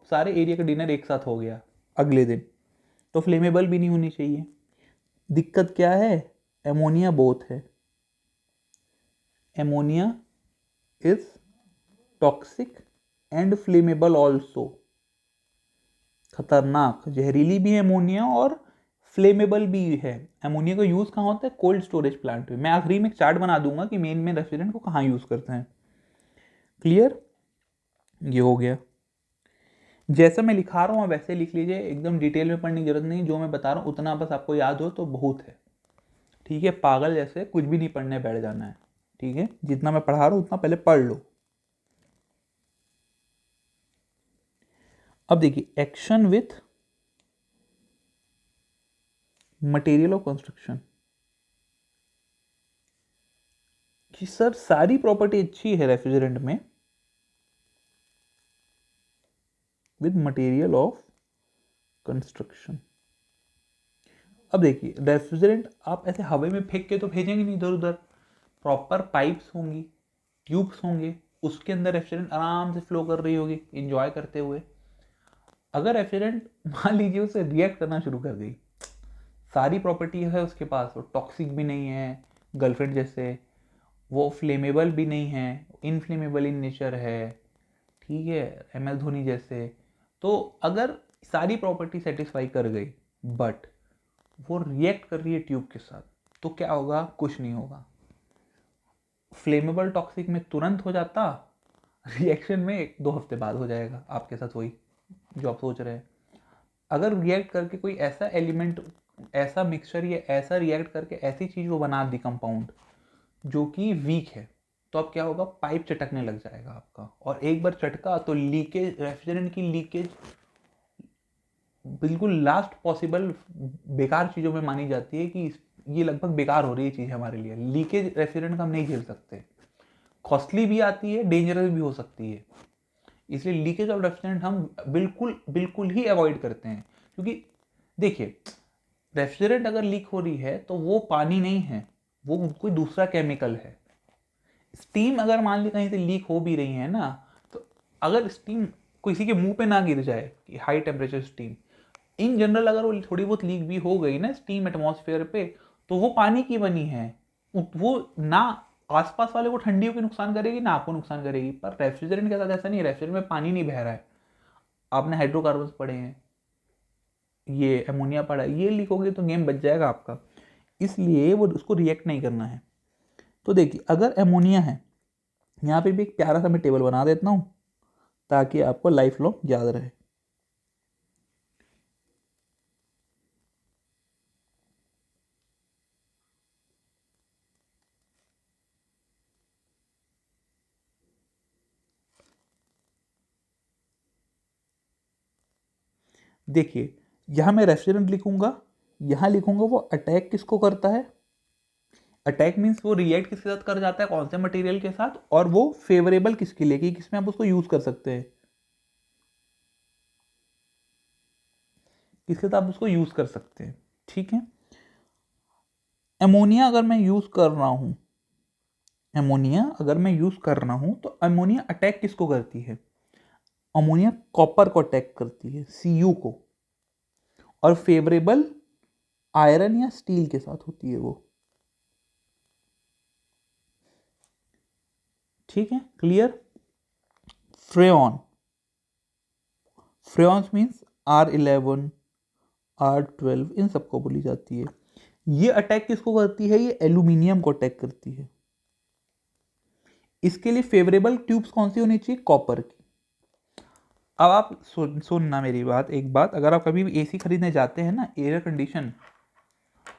सारे एरिया का डिनर एक साथ हो गया अगले दिन, तो फ्लेमेबल भी नहीं होनी चाहिए। दिक्कत क्या है? एमोनिया बोथ है। Ammonia is toxic and flammable also. खतरनाक जहरीली भी है एमोनिया और फ्लेमेबल भी है। एमोनिया का यूज़ कहाँ होता है? कोल्ड स्टोरेज प्लांट में। मैं आखिरी में एक चार्ट बना दूंगा कि मेन रेफ्रिजरेंट को कहाँ यूज़ करते हैं। क्लियर? ये हो गया। जैसा मैं लिखा रहा हूँ वैसे लिख लीजिए, एकदम डिटेल में पढ़ने की जरूरत नहीं, जो मैं बता रहा हूँ उतना बस आपको याद हो तो बहुत है। ठीक है, पागल जैसे कुछ भी नहीं पढ़ने बैठ जाना है। ठीक है, जितना मैं पढ़ा रहा हूँ उतना पहले पढ़ लो। अब देखिए, action with material of construction. कि सर सारी प्रॉपर्टी अच्छी है रेफ्रिजरेंट में विद मटेरियल ऑफ कंस्ट्रक्शन। अब देखिए, रेफ्रिजरेंट आप ऐसे हवा में फेंक के तो भेजेंगे नहीं इधर उधर, प्रॉपर पाइप्स होंगी, ट्यूब्स होंगे, उसके अंदर रेफ्रिजरेंट आराम से फ्लो कर रही होगी इंजॉय करते हुए। अगर रेफ्रिजरेंट मान लीजिए उसे रिएक्ट करना शुरू कर गई, सारी प्रॉपर्टी है उसके पास, वो टॉक्सिक भी नहीं है गर्लफ्रेंड जैसे, वो फ्लेमेबल भी नहीं है, इनफ्लेमेबल इन नेचर है। ठीक है, MS धोनी जैसे। तो अगर सारी प्रॉपर्टी सेटिस्फाई कर गई बट वो रिएक्ट कर रही है ट्यूब के साथ, तो क्या होगा? कुछ नहीं होगा। फ्लेमेबल टॉक्सिक में तुरंत हो जाता, रिएक्शन में 1-2 हफ्ते बाद हो जाएगा आपके साथ वही जो आप सोच रहे हैं। अगर रिएक्ट करके कोई ऐसा एलिमेंट, ऐसा मिक्सचर या ऐसा रिएक्ट करके ऐसी चीज़ वो बना दी कंपाउंड जो कि वीक है, तो अब क्या होगा? पाइप चटकने लग जाएगा आपका, और एक बार चटका तो लीकेज, रेफ्रिजरेंट की लीकेज बिल्कुल लास्ट पॉसिबल बेकार चीज़ों में मानी जाती है कि ये लगभग बेकार हो रही है चीज़ हमारे लिए। लीकेज रेफ्रिजरेंट का हम नहीं झेल सकते, कॉस्टली भी आती है, डेंजरस भी हो सकती है। इसलिए लीकेज ऑफ रेफ्रिजरेंट हम बिल्कुल बिल्कुल ही अवॉइड करते हैं। क्योंकि देखिए, रेफ्रिजरेंट अगर लीक हो रही है तो वो पानी नहीं है, वो कोई दूसरा केमिकल है। स्टीम अगर मान ली कहीं से लीक हो भी रही है ना, तो अगर स्टीम किसी के मुंह पे ना गिर जाए कि high temperature steam, in general अगर वो थोड़ी बहुत लीक भी हो गई ना स्टीम एटमॉस्फेयर पे, तो वो पानी की बनी है, वो ना आसपास वाले को ठंडी होकर नुकसान करेगी ना आपको नुकसान करेगी। पर रेफ्रिजरेंट के साथ ऐसा नहीं है, रेफ्रिजरेंट में पानी नहीं बह रहा है, आपने हाइड्रोकार्बन पढ़े हैं, ये अमोनिया पड़ा है, ये लीक हो गई तो गेम बच जाएगा आपका। इसलिए वो उसको रिएक्ट नहीं करना है। तो देखिए, अगर अमोनिया है, यहाँ पे भी एक प्यारा सा मैं टेबल बना देता हूँ ताकि आपको लाइफ लॉन्ग याद रहे। देखिए, यहाँ मैं रेफ्रिजरेंट लिखूंगा, यहाँ लिखूंगा वो अटैक किसको करता है। अटैक मीन्स वो रिएक्ट किसके साथ कर जाता है, कौन से मटेरियल के साथ, और वो फेवरेबल किसके लिए कि किसमें आप उसको यूज कर सकते हैं, किसके साथ आप उसको यूज कर सकते हैं। ठीक है, अमोनिया अगर मैं यूज कर रहा हूं, अमोनिया अगर मैं यूज कर रहा हूं तो अमोनिया अटैक किसको करती है? अमोनिया कॉपर को अटैक करती है, Cu को, और फेवरेबल आयरन या स्टील के साथ होती है वो। ठीक है, क्लियर। फ्रेऑन, फ्रेऑन्स मीन्स R11, R12, इन सबको बोली जाती है। ये अटैक किसको करती है? ये एल्यूमिनियम को अटैक करती है। इसके लिए फेवरेबल ट्यूब्स कौन सी होनी चाहिए? कॉपर की। अब आप सुनना मेरी बात, एक बात, अगर आप कभी भी एसी खरीदने जाते हैं ना, एयर कंडीशन,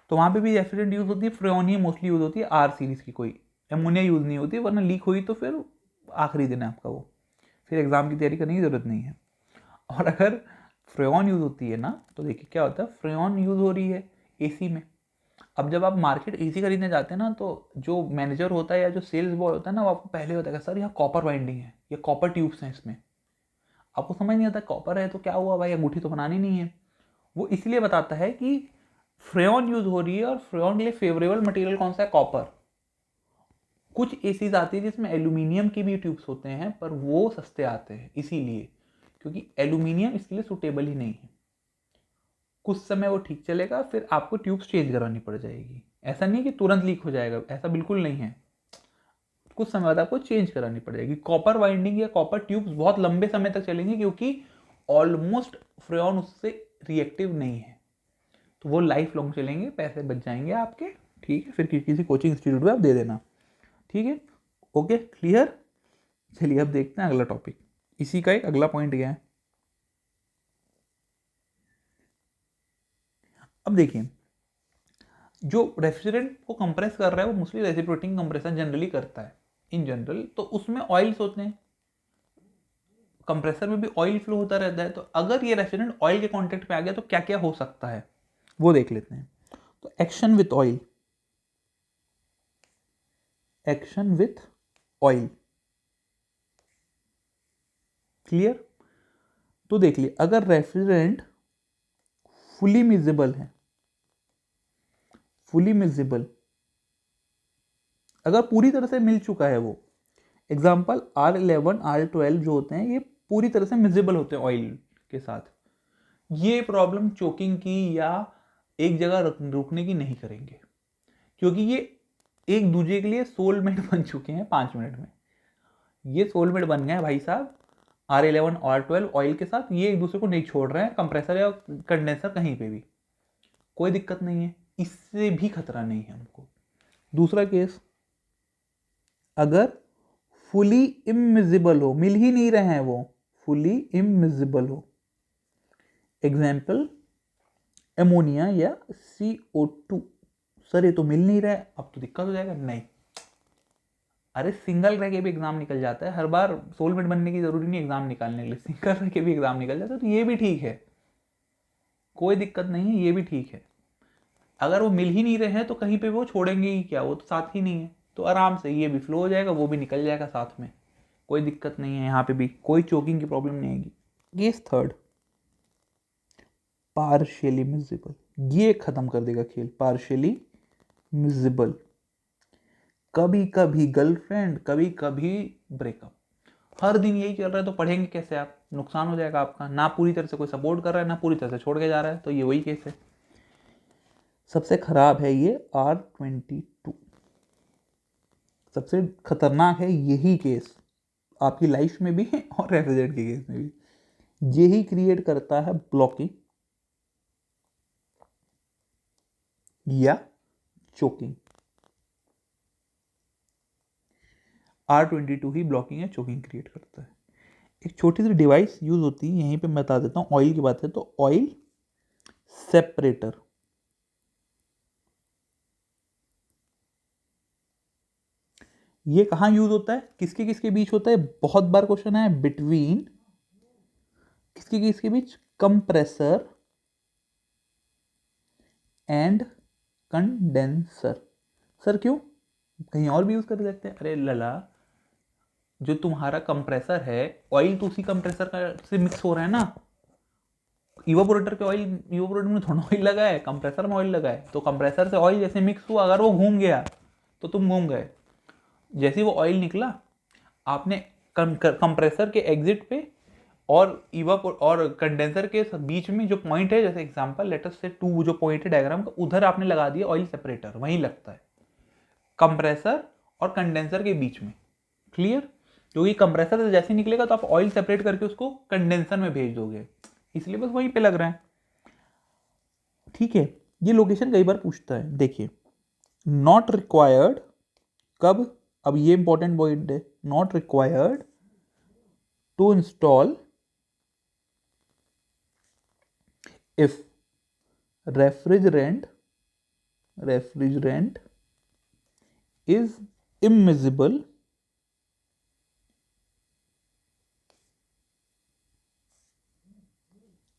तो वहाँ पे भी रेफ्रिजरेंट यूज़ होती है, फ्रेऑन ही मोस्टली यूज़ होती है, R सीरीज़ की, कोई एमोनिया यूज़ नहीं होती, वरना लीक हुई तो फिर आखिरी दिन है आपका वो, फिर एग्ज़ाम की तैयारी करने की ज़रूरत नहीं है। और अगर फ्रेऑन यूज़ होती है ना, तो देखिए क्या होता है, फ्रेऑन यूज़ हो रही है एसी में। अब जब आप मार्केट एसी खरीदने जाते हैं ना, तो जो मैनेजर होता है या जो सेल्स बॉय होता है ना, वो आपको पहले बताएगा सर यहाँ कॉपर वाइंडिंग है, ये कॉपर ट्यूब्स हैं इसमें। आपको समझ नहीं आता कॉपर है तो क्या हुआ भाई, अंगूठी तो बनानी नहीं है। वो इसलिए बताता है कि फ्रेऑन यूज हो रही है, और फ्रेऑन के लिए फेवरेबल मटेरियल कौन सा है? कॉपर। कुछ एसीज आती है जिसमें एल्यूमिनियम के भी ट्यूब्स होते हैं, पर वो सस्ते आते हैं इसीलिए, क्योंकि एल्यूमिनियम इसके लिए सुटेबल ही नहीं है। कुछ समय वो ठीक चलेगा, फिर आपको ट्यूब्स चेंज करानी पड़ जाएगी। ऐसा नहीं कि तुरंत लीक हो जाएगा, ऐसा बिल्कुल नहीं है, कुछ समय बाद आपको चेंज करानी पड़ जाएगी। कॉपर वाइंडिंग या कॉपर ट्यूब्स बहुत लंबे समय तक चलेंगे, क्योंकि ऑलमोस्ट फ्रेऑन उससे रिएक्टिव नहीं है, तो वो लाइफ लॉन्ग चलेंगे, पैसे बच जाएंगे आपके। ठीक है, फिर किसी कोचिंग इंस्टीट्यूट में आप दे देना। ठीक है, ओके, क्लियर। चलिए अब देखते हैं अगला टॉपिक, इसी का एक अगला पॉइंट क्या है। अब देखिए, जो रेफ्रिजरेंट को कंप्रेस कर रहा है वो मोस्टली रेसिप्रोकेटिंग कंप्रेशन जनरली करता है इन जनरल, तो उसमें ऑयल्स होते हैं, कंप्रेसर में भी ऑयल फ्लो होता रहता है। तो अगर ये रेफ्रिजरेंट ऑयल के कांटेक्ट पे आ गया तो क्या क्या हो सकता है वो देख लेते हैं। तो action with oil, action with oil, clear. तो देख लिए, अगर रेफ्रिजरेंट फुली मिजिबल है, फुली मिजिबल, अगर पूरी तरह से मिल चुका है वो, एग्जाम्पल R11, R12 जो होते हैं ये पूरी तरह से मिजिबल होते हैं ऑयल के साथ, ये प्रॉब्लम चोकिंग की या एक जगह रुकने की नहीं करेंगे, क्योंकि ये एक दूसरे के लिए सोलमेट बन चुके हैं 5 मिनट में। ये सोलमेट बन गए भाई साहब, R11 R12 ऑयल के साथ ये एक दूसरे को नहीं छोड़ रहे हैं, कंप्रेसर या कंडेंसर कहीं पे भी, कोई दिक्कत नहीं है, इससे भी खतरा नहीं है हमको। दूसरा केस, अगर फुली इमिजिबल हो, मिल ही नहीं रहे हैं वो, फुली इमिजिबल हो, एग्जाम्पल एमोनिया या CO2, सर ये तो मिल नहीं रहा है, अब तो दिक्कत हो जाएगा। नहीं, अरे सिंगल रह के भी एग्जाम निकल जाता है, हर बार सोलमेट बनने की जरूरी नहीं एग्जाम निकालने के लिए, सिंगल रह के भी एग्जाम निकल जाता है, तो ये भी ठीक है, कोई दिक्कत नहीं है, ये भी ठीक है। अगर वो मिल ही नहीं रहे हैं तो कहीं पे वो छोड़ेंगे ही क्या, वो तो साथ ही नहीं है, तो आराम से ये भी फ्लो हो जाएगा, वो भी निकल जाएगा साथ में, कोई दिक्कत नहीं है, यहाँ पे भी कोई चोकिंग की प्रॉब्लम नहीं आएगी। केस थर्ड, पार्शियली मिजिबल, ये खत्म कर देगा खेल, पार्शियली मिजिबल, कभी कभी गर्लफ्रेंड, कभी कभी ब्रेकअप, हर दिन यही चल रहा है, तो पढ़ेंगे कैसे आप, नुकसान हो जाएगा आपका, ना पूरी तरह से कोई सपोर्ट कर रहा है, ना पूरी तरह से छोड़ के जा रहा है, तो ये वही केस है। सबसे खराब है ये R22, सबसे खतरनाक है यही केस आपकी लाइफ में भी और रेफ्रिजरेटर के केस में भी, यही क्रिएट करता है ब्लॉकिंग या चोकिंग। R22 ही ब्लॉकिंग या चोकिंग क्रिएट करता है। एक छोटी सी डिवाइस यूज होती है, यहीं पे मैं बता देता हूँ, ऑयल की बात है तो ऑयल सेपरेटर, ये कहाँ यूज होता है, किसके किसके बीच होता है, बहुत बार क्वेश्चन है, बिटवीन किसके किसके बीच, कंप्रेसर एंड कंडेंसर। सर क्यों, कहीं और भी यूज कर सकते हैं, अरे लला, जो तुम्हारा कंप्रेसर है, ऑयल तो उसी कंप्रेसर का से मिक्स हो रहा है ना, इवापोरेटर के ऑयल, इवापोरेटर में थोड़ा ऑयल लगा है, कंप्रेसर में ऑयल लगा है, तो कंप्रेसर से ऑयल जैसे मिक्स हुआ, अगर वो घूम गया तो तुम घूम गए, जैसे वो ऑयल निकला, आपने कंप्रेसर के एग्जिट पे और कंडेंसर के बीच में जो पॉइंट है, जैसे एग्जांपल लेट अस से 2 जो पॉइंट है डायग्राम का, उधर आपने लगा दिया ऑयल सेपरेटर, वहीं लगता है कंप्रेसर और कंडेंसर के बीच में, क्लियर, क्योंकि कंप्रेसर से जैसे निकलेगा तो आप ऑयल सेपरेट करके उसको कंडेंसर में भेज दोगे, इसलिए बस वहीं पे लग रहा है, ठीक है। ये लोकेशन कई बार पूछता है, देखिए, नॉट रिक्वायर्ड, कब, अब ये इंपॉर्टेंट पॉइंट है, not required to install if refrigerant is immiscible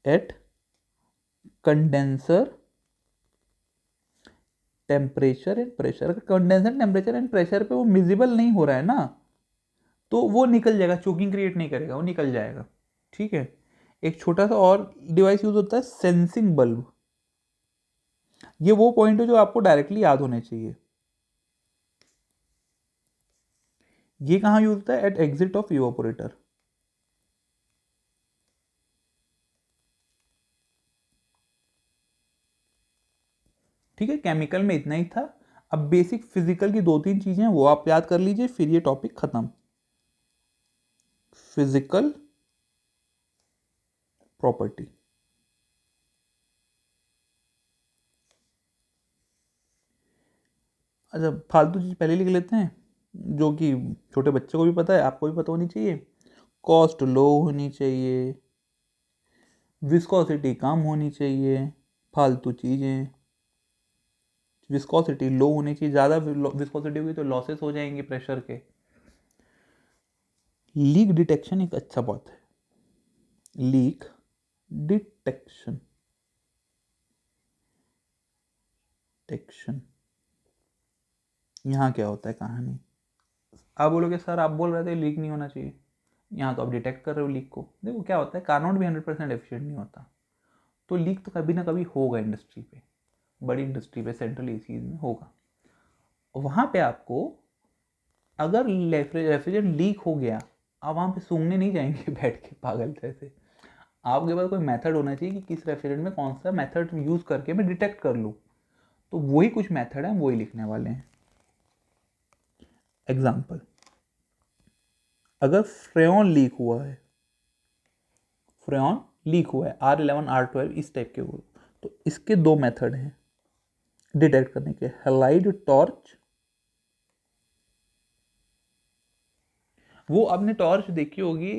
at condenser temperature and pressure. अगर कंडेंसर टेम्परेचर एंड प्रेशर पे वो मिजिबल नहीं हो रहा है ना, तो वो निकल जाएगा, चोकिंग क्रिएट नहीं करेगा, वो निकल जाएगा, ठीक है। एक छोटा सा और डिवाइस यूज होता है, सेंसिंग बल्ब, ये वो पॉइंट है जो आपको डायरेक्टली याद होने चाहिए, ये कहाँ यूज होता है, एट एग्जिट ऑफ इवापोरेटर, ठीक है। केमिकल में इतना ही था, अब बेसिक फिजिकल की 2-3 चीजें हैं, वो आप याद कर लीजिए, फिर ये टॉपिक खत्म। फिजिकल प्रॉपर्टी, अच्छा फालतू चीज पहले लिख लेते हैं, जो कि छोटे बच्चे को भी पता है, आपको भी पता होनी चाहिए, कॉस्ट लो होनी चाहिए, विस्कोसिटी कम होनी चाहिए, फालतू चीजें, विस्कोसिटी लो होनी चाहिए, ज़्यादा विस्कोसिटी हुई तो लॉसेस हो जाएंगे प्रेशर के। लीक डिटेक्शन एक अच्छा बात है, लीक डिटेक्शन, यहाँ क्या होता है कहानी, आप बोलोगे सर आप बोल रहे थे लीक नहीं होना चाहिए, यहाँ तो आप डिटेक्ट कर रहे हो लीक को, देखो क्या होता है, कार्नोट भी 100% एफिशिएंट नहीं होता, तो लीक तो कभी ना कभी होगा इंडस्ट्री पे, बड़ी इंडस्ट्री पे, सेंट्रल एसीज में होगा, वहाँ पे आपको अगर रेफ्रिजरेंट लीक हो गया, आप वहाँ पे सूंघने नहीं जाएंगे बैठ के पागल जैसे, आपके पास कोई मेथड होना चाहिए कि किस रेफ्रिजरेंट में कौन सा मेथड यूज़ करके मैं डिटेक्ट कर लूँ, तो वही कुछ मेथड है, वही लिखने वाले हैं। एग्जाम्पल, अगर फ्रेयॉन लीक हुआ है, फ्रेऑन लीक हुआ है, R11 R12 इस टाइप के वो। तो इसके दो मेथड हैं डिटेक्ट करने के, हैलाइड टॉर्च, वो आपने टॉर्च देखी होगी,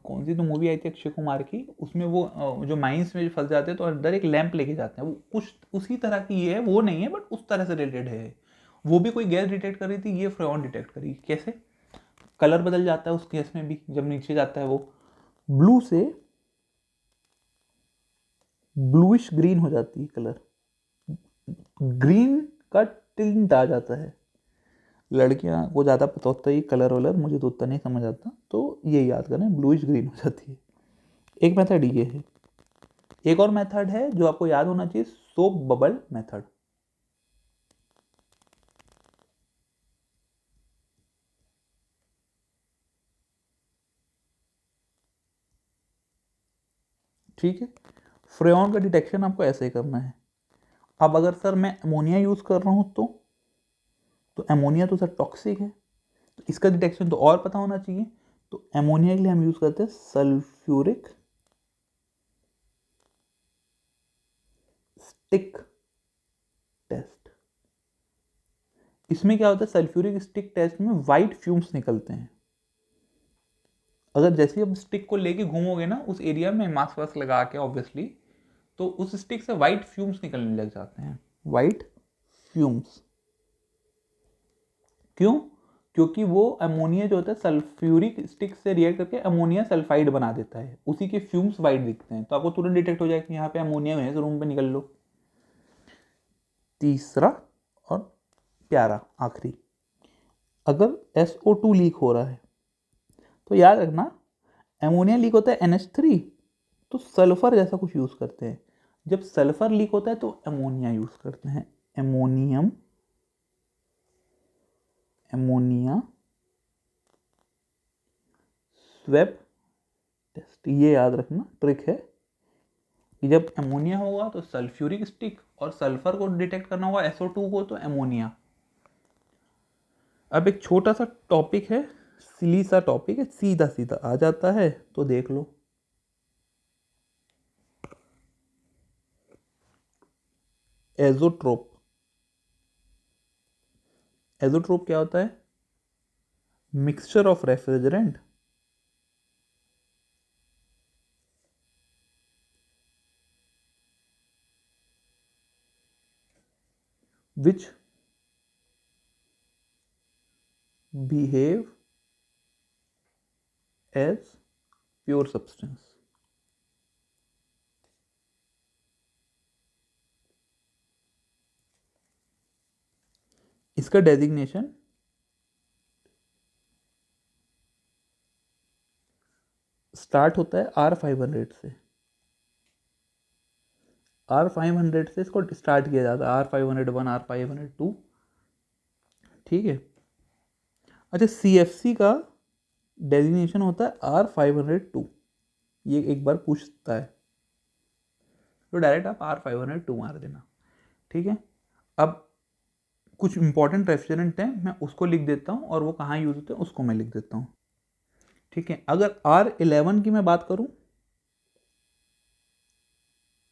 कौन सी तो मूवी आई थी अक्षय कुमार की, उसमें वो जो माइंस में फंस जाते हैं तो अंदर एक लैंप लेके जाते हैं, वो कुछ उसी तरह की ये है, वो नहीं है बट उस तरह से रिलेटेड है। वो भी कोई गैस डिटेक्ट कर रही थी, ये फ्रेऑन डिटेक्ट करी। कैसे? कलर बदल जाता है उस गैस में भी जब नीचे जाता है, वो ब्लू से ब्लूइश ग्रीन हो जाती है कलर, ग्रीन का टिंट आ जाता है। लड़कियां को ज़्यादा पता होता है ये कलर वलर, मुझे तो उतना नहीं समझ आता, तो ये याद करें, ब्लूइश ग्रीन हो जाती है। एक मेथड ये है। एक और मेथड है जो आपको याद होना चाहिए, सोप बबल मेथड। ठीक है, फ्रेऑन का डिटेक्शन आपको ऐसे ही करना है। अब अगर सर मैं अमोनिया यूज़ कर रहा हूँ तो अमोनिया तो सर टॉक्सिक है, तो इसका डिटेक्शन तो और पता होना चाहिए। तो अमोनिया के लिए हम यूज़ करते हैं सल्फ्यूरिक स्टिक टेस्ट। इसमें क्या होता है, सल्फ्यूरिक स्टिक टेस्ट में वाइट फ्यूम्स निकलते हैं। अगर जैसे ही आप स्टिक को लेके घूमोगे ना उस एरिया में मास्क वास्क लगा के ऑब्वियसली, तो उस स्टिक से वाइट फ्यूम्स निकलने लग जाते हैं, वाइट फ्यूम्स। क्यों? क्योंकि वो अमोनिया जो होता है सल्फ्यूरिक स्टिक से रिएक्ट करके अमोनिया सल्फाइड बना देता है, उसी के फ्यूम्स वाइट दिखते हैं, तो आपको तुरंत डिटेक्ट हो जाएगा कि यहाँ पे अमोनिया है, तो रूम पे निकल लो। तीसरा और प्यारा आखिरी, अगर SO2 लीक हो रहा है तो याद रखना, अमोनिया लीक होता है NH3, तो सल्फर जैसा कुछ यूज़ करते हैं। जब सल्फर लीक होता है तो अमोनिया यूज़ करते हैं, अमोनियम, अमोनिया स्वेप टेस्ट। ये याद रखना, ट्रिक है कि जब अमोनिया होगा तो सल्फ्यूरिक स्टिक, और सल्फर को डिटेक्ट करना होगा SO2 को तो अमोनिया। अब एक छोटा सा टॉपिक है, सिली सा टॉपिक है, सीधा सीधा आ जाता है, तो देख लो। एजोट्रोप। एजोट्रोप क्या होता है? Mixture of refrigerant which behave as pure substance। इसका डेजिग्नेशन स्टार्ट होता है R500 से, R500 से इसको स्टार्ट किया जाता है, R501 R502। ठीक है, अच्छा CFC का डेजिग्नेशन होता है R502, ये एक बार पूछता है, तो डायरेक्ट आप R502 मार देना। ठीक है, अब कुछ इंपॉर्टेंट रेफ्रिजरेंट हैं, मैं उसको लिख देता हूँ, और वो कहाँ यूज होते हैं उसको मैं लिख देता हूँ। ठीक है, अगर R11 की मैं बात करूँ,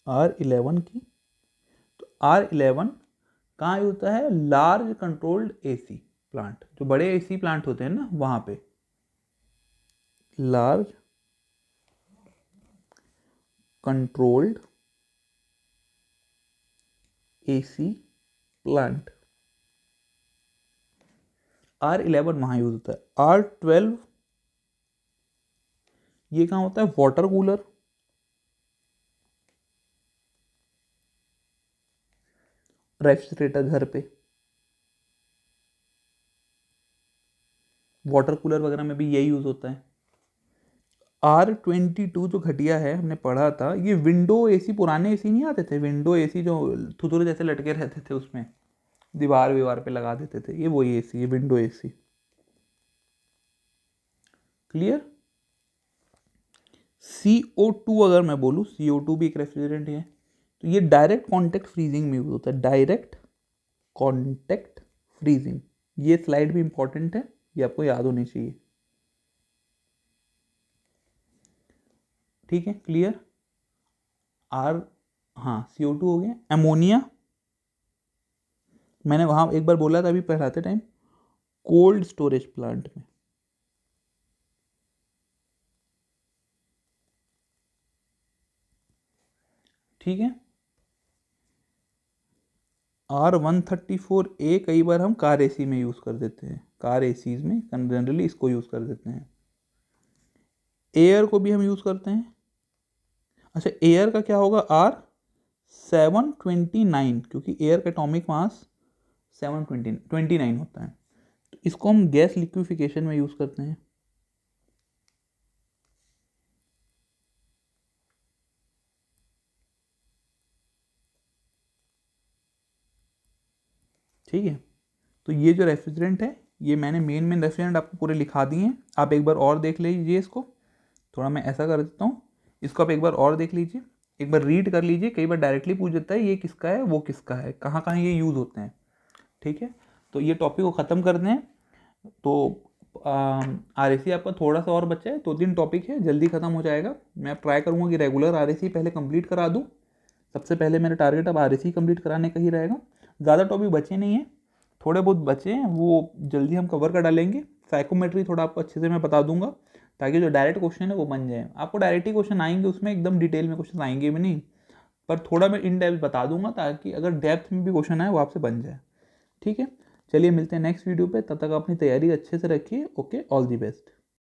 R11 की, तो R11 कहाँ यूज होता है? लार्ज कंट्रोल्ड AC प्लांट, जो बड़े AC प्लांट होते हैं ना वहाँ पे, large controlled AC plant, R11 वहाँ यूज होता है। R12 ये कहाँ होता है? वाटर कूलर, रेफ्रिजरेटर घर पे, वाटर कूलर वगैरह में भी यही यूज होता है। R22 जो घटिया है, हमने पढ़ा था, ये विंडो AC, पुराने AC नहीं आते थे विंडो AC जो थुथुरे जैसे लटके रहते थे, उसमें दीवार वीवार पे लगा देते थे, ये वही AC है, विंडो AC। क्लियर? CO2 अगर मैं बोलूँ, CO2 भी एक रेफ्रिजरेंट है, तो ये डायरेक्ट कॉन्टेक्ट फ्रीजिंग में यूज होता है, डायरेक्ट कॉन्टेक्ट फ्रीजिंग। ये स्लाइड भी इंपॉर्टेंट है, ये आपको याद होनी चाहिए। ठीक है, क्लियर। आर, हाँ CO2 हो गया। अमोनिया, मैंने वहाँ एक बार बोला था अभी पढ़ाते टाइम, कोल्ड स्टोरेज प्लांट में। ठीक है। R134A कई बार हम कार AC में यूज़ कर देते हैं, कार ACs में जनरली इसको यूज़ कर देते हैं। एयर को भी हम यूज़ करते हैं। अच्छा, एयर का क्या होगा, R729, क्योंकि एयर का एटॉमिक मास 729 होता है, तो इसको हम गैस लिक्विफिकेशन में यूज़ करते हैं। ठीक है, तो ये जो रेफ्रिजरेंट है, ये मैंने मेन रेफ्रिजरेंट आपको पूरे लिखा दिए हैं। आप एक बार और देख लीजिए इसको, थोड़ा मैं ऐसा कर देता हूँ, इसको आप एक बार और देख लीजिए, एक बार रीड कर लीजिए। कई बार डायरेक्टली पूछ देता है ये किसका है, वो किसका है, कहाँ कहाँ ये यूज़ होते हैं। ठीक है, तो ये टॉपिक को ख़त्म करते हैं। तो RAC आपका थोड़ा सा और बचा है, 2-3 टॉपिक है, जल्दी ख़त्म हो जाएगा। मैं ट्राई करूँगा कि रेगुलर RAC पहले कंप्लीट करा दूँ। सबसे पहले मेरा टारगेट अब RAC कंप्लीट कराने का ही रहेगा। ज़्यादा टॉपिक बचे नहीं हैं, थोड़े बहुत बचे हैं, वो जल्दी हम कवर कर डालेंगे। साइकोमेट्री थोड़ा आपको अच्छे से मैं बता दूंगा, ताकि जो डायरेक्ट क्वेश्चन है वो बन जाए। आपको डायरेक्ट ही क्वेश्चन आएंगे, उसमें एकदम डिटेल में क्वेश्चन आएंगे भी नहीं, पर थोड़ा मैं इन डेप्थ बता दूंगा, ताकि अगर डेप्थ में भी क्वेश्चन आए वो आपसे बन जाए। ठीक है, चलिए मिलते हैं नेक्स्ट वीडियो पे, तब तक अपनी तैयारी अच्छे से रखिए। Okay, all the best.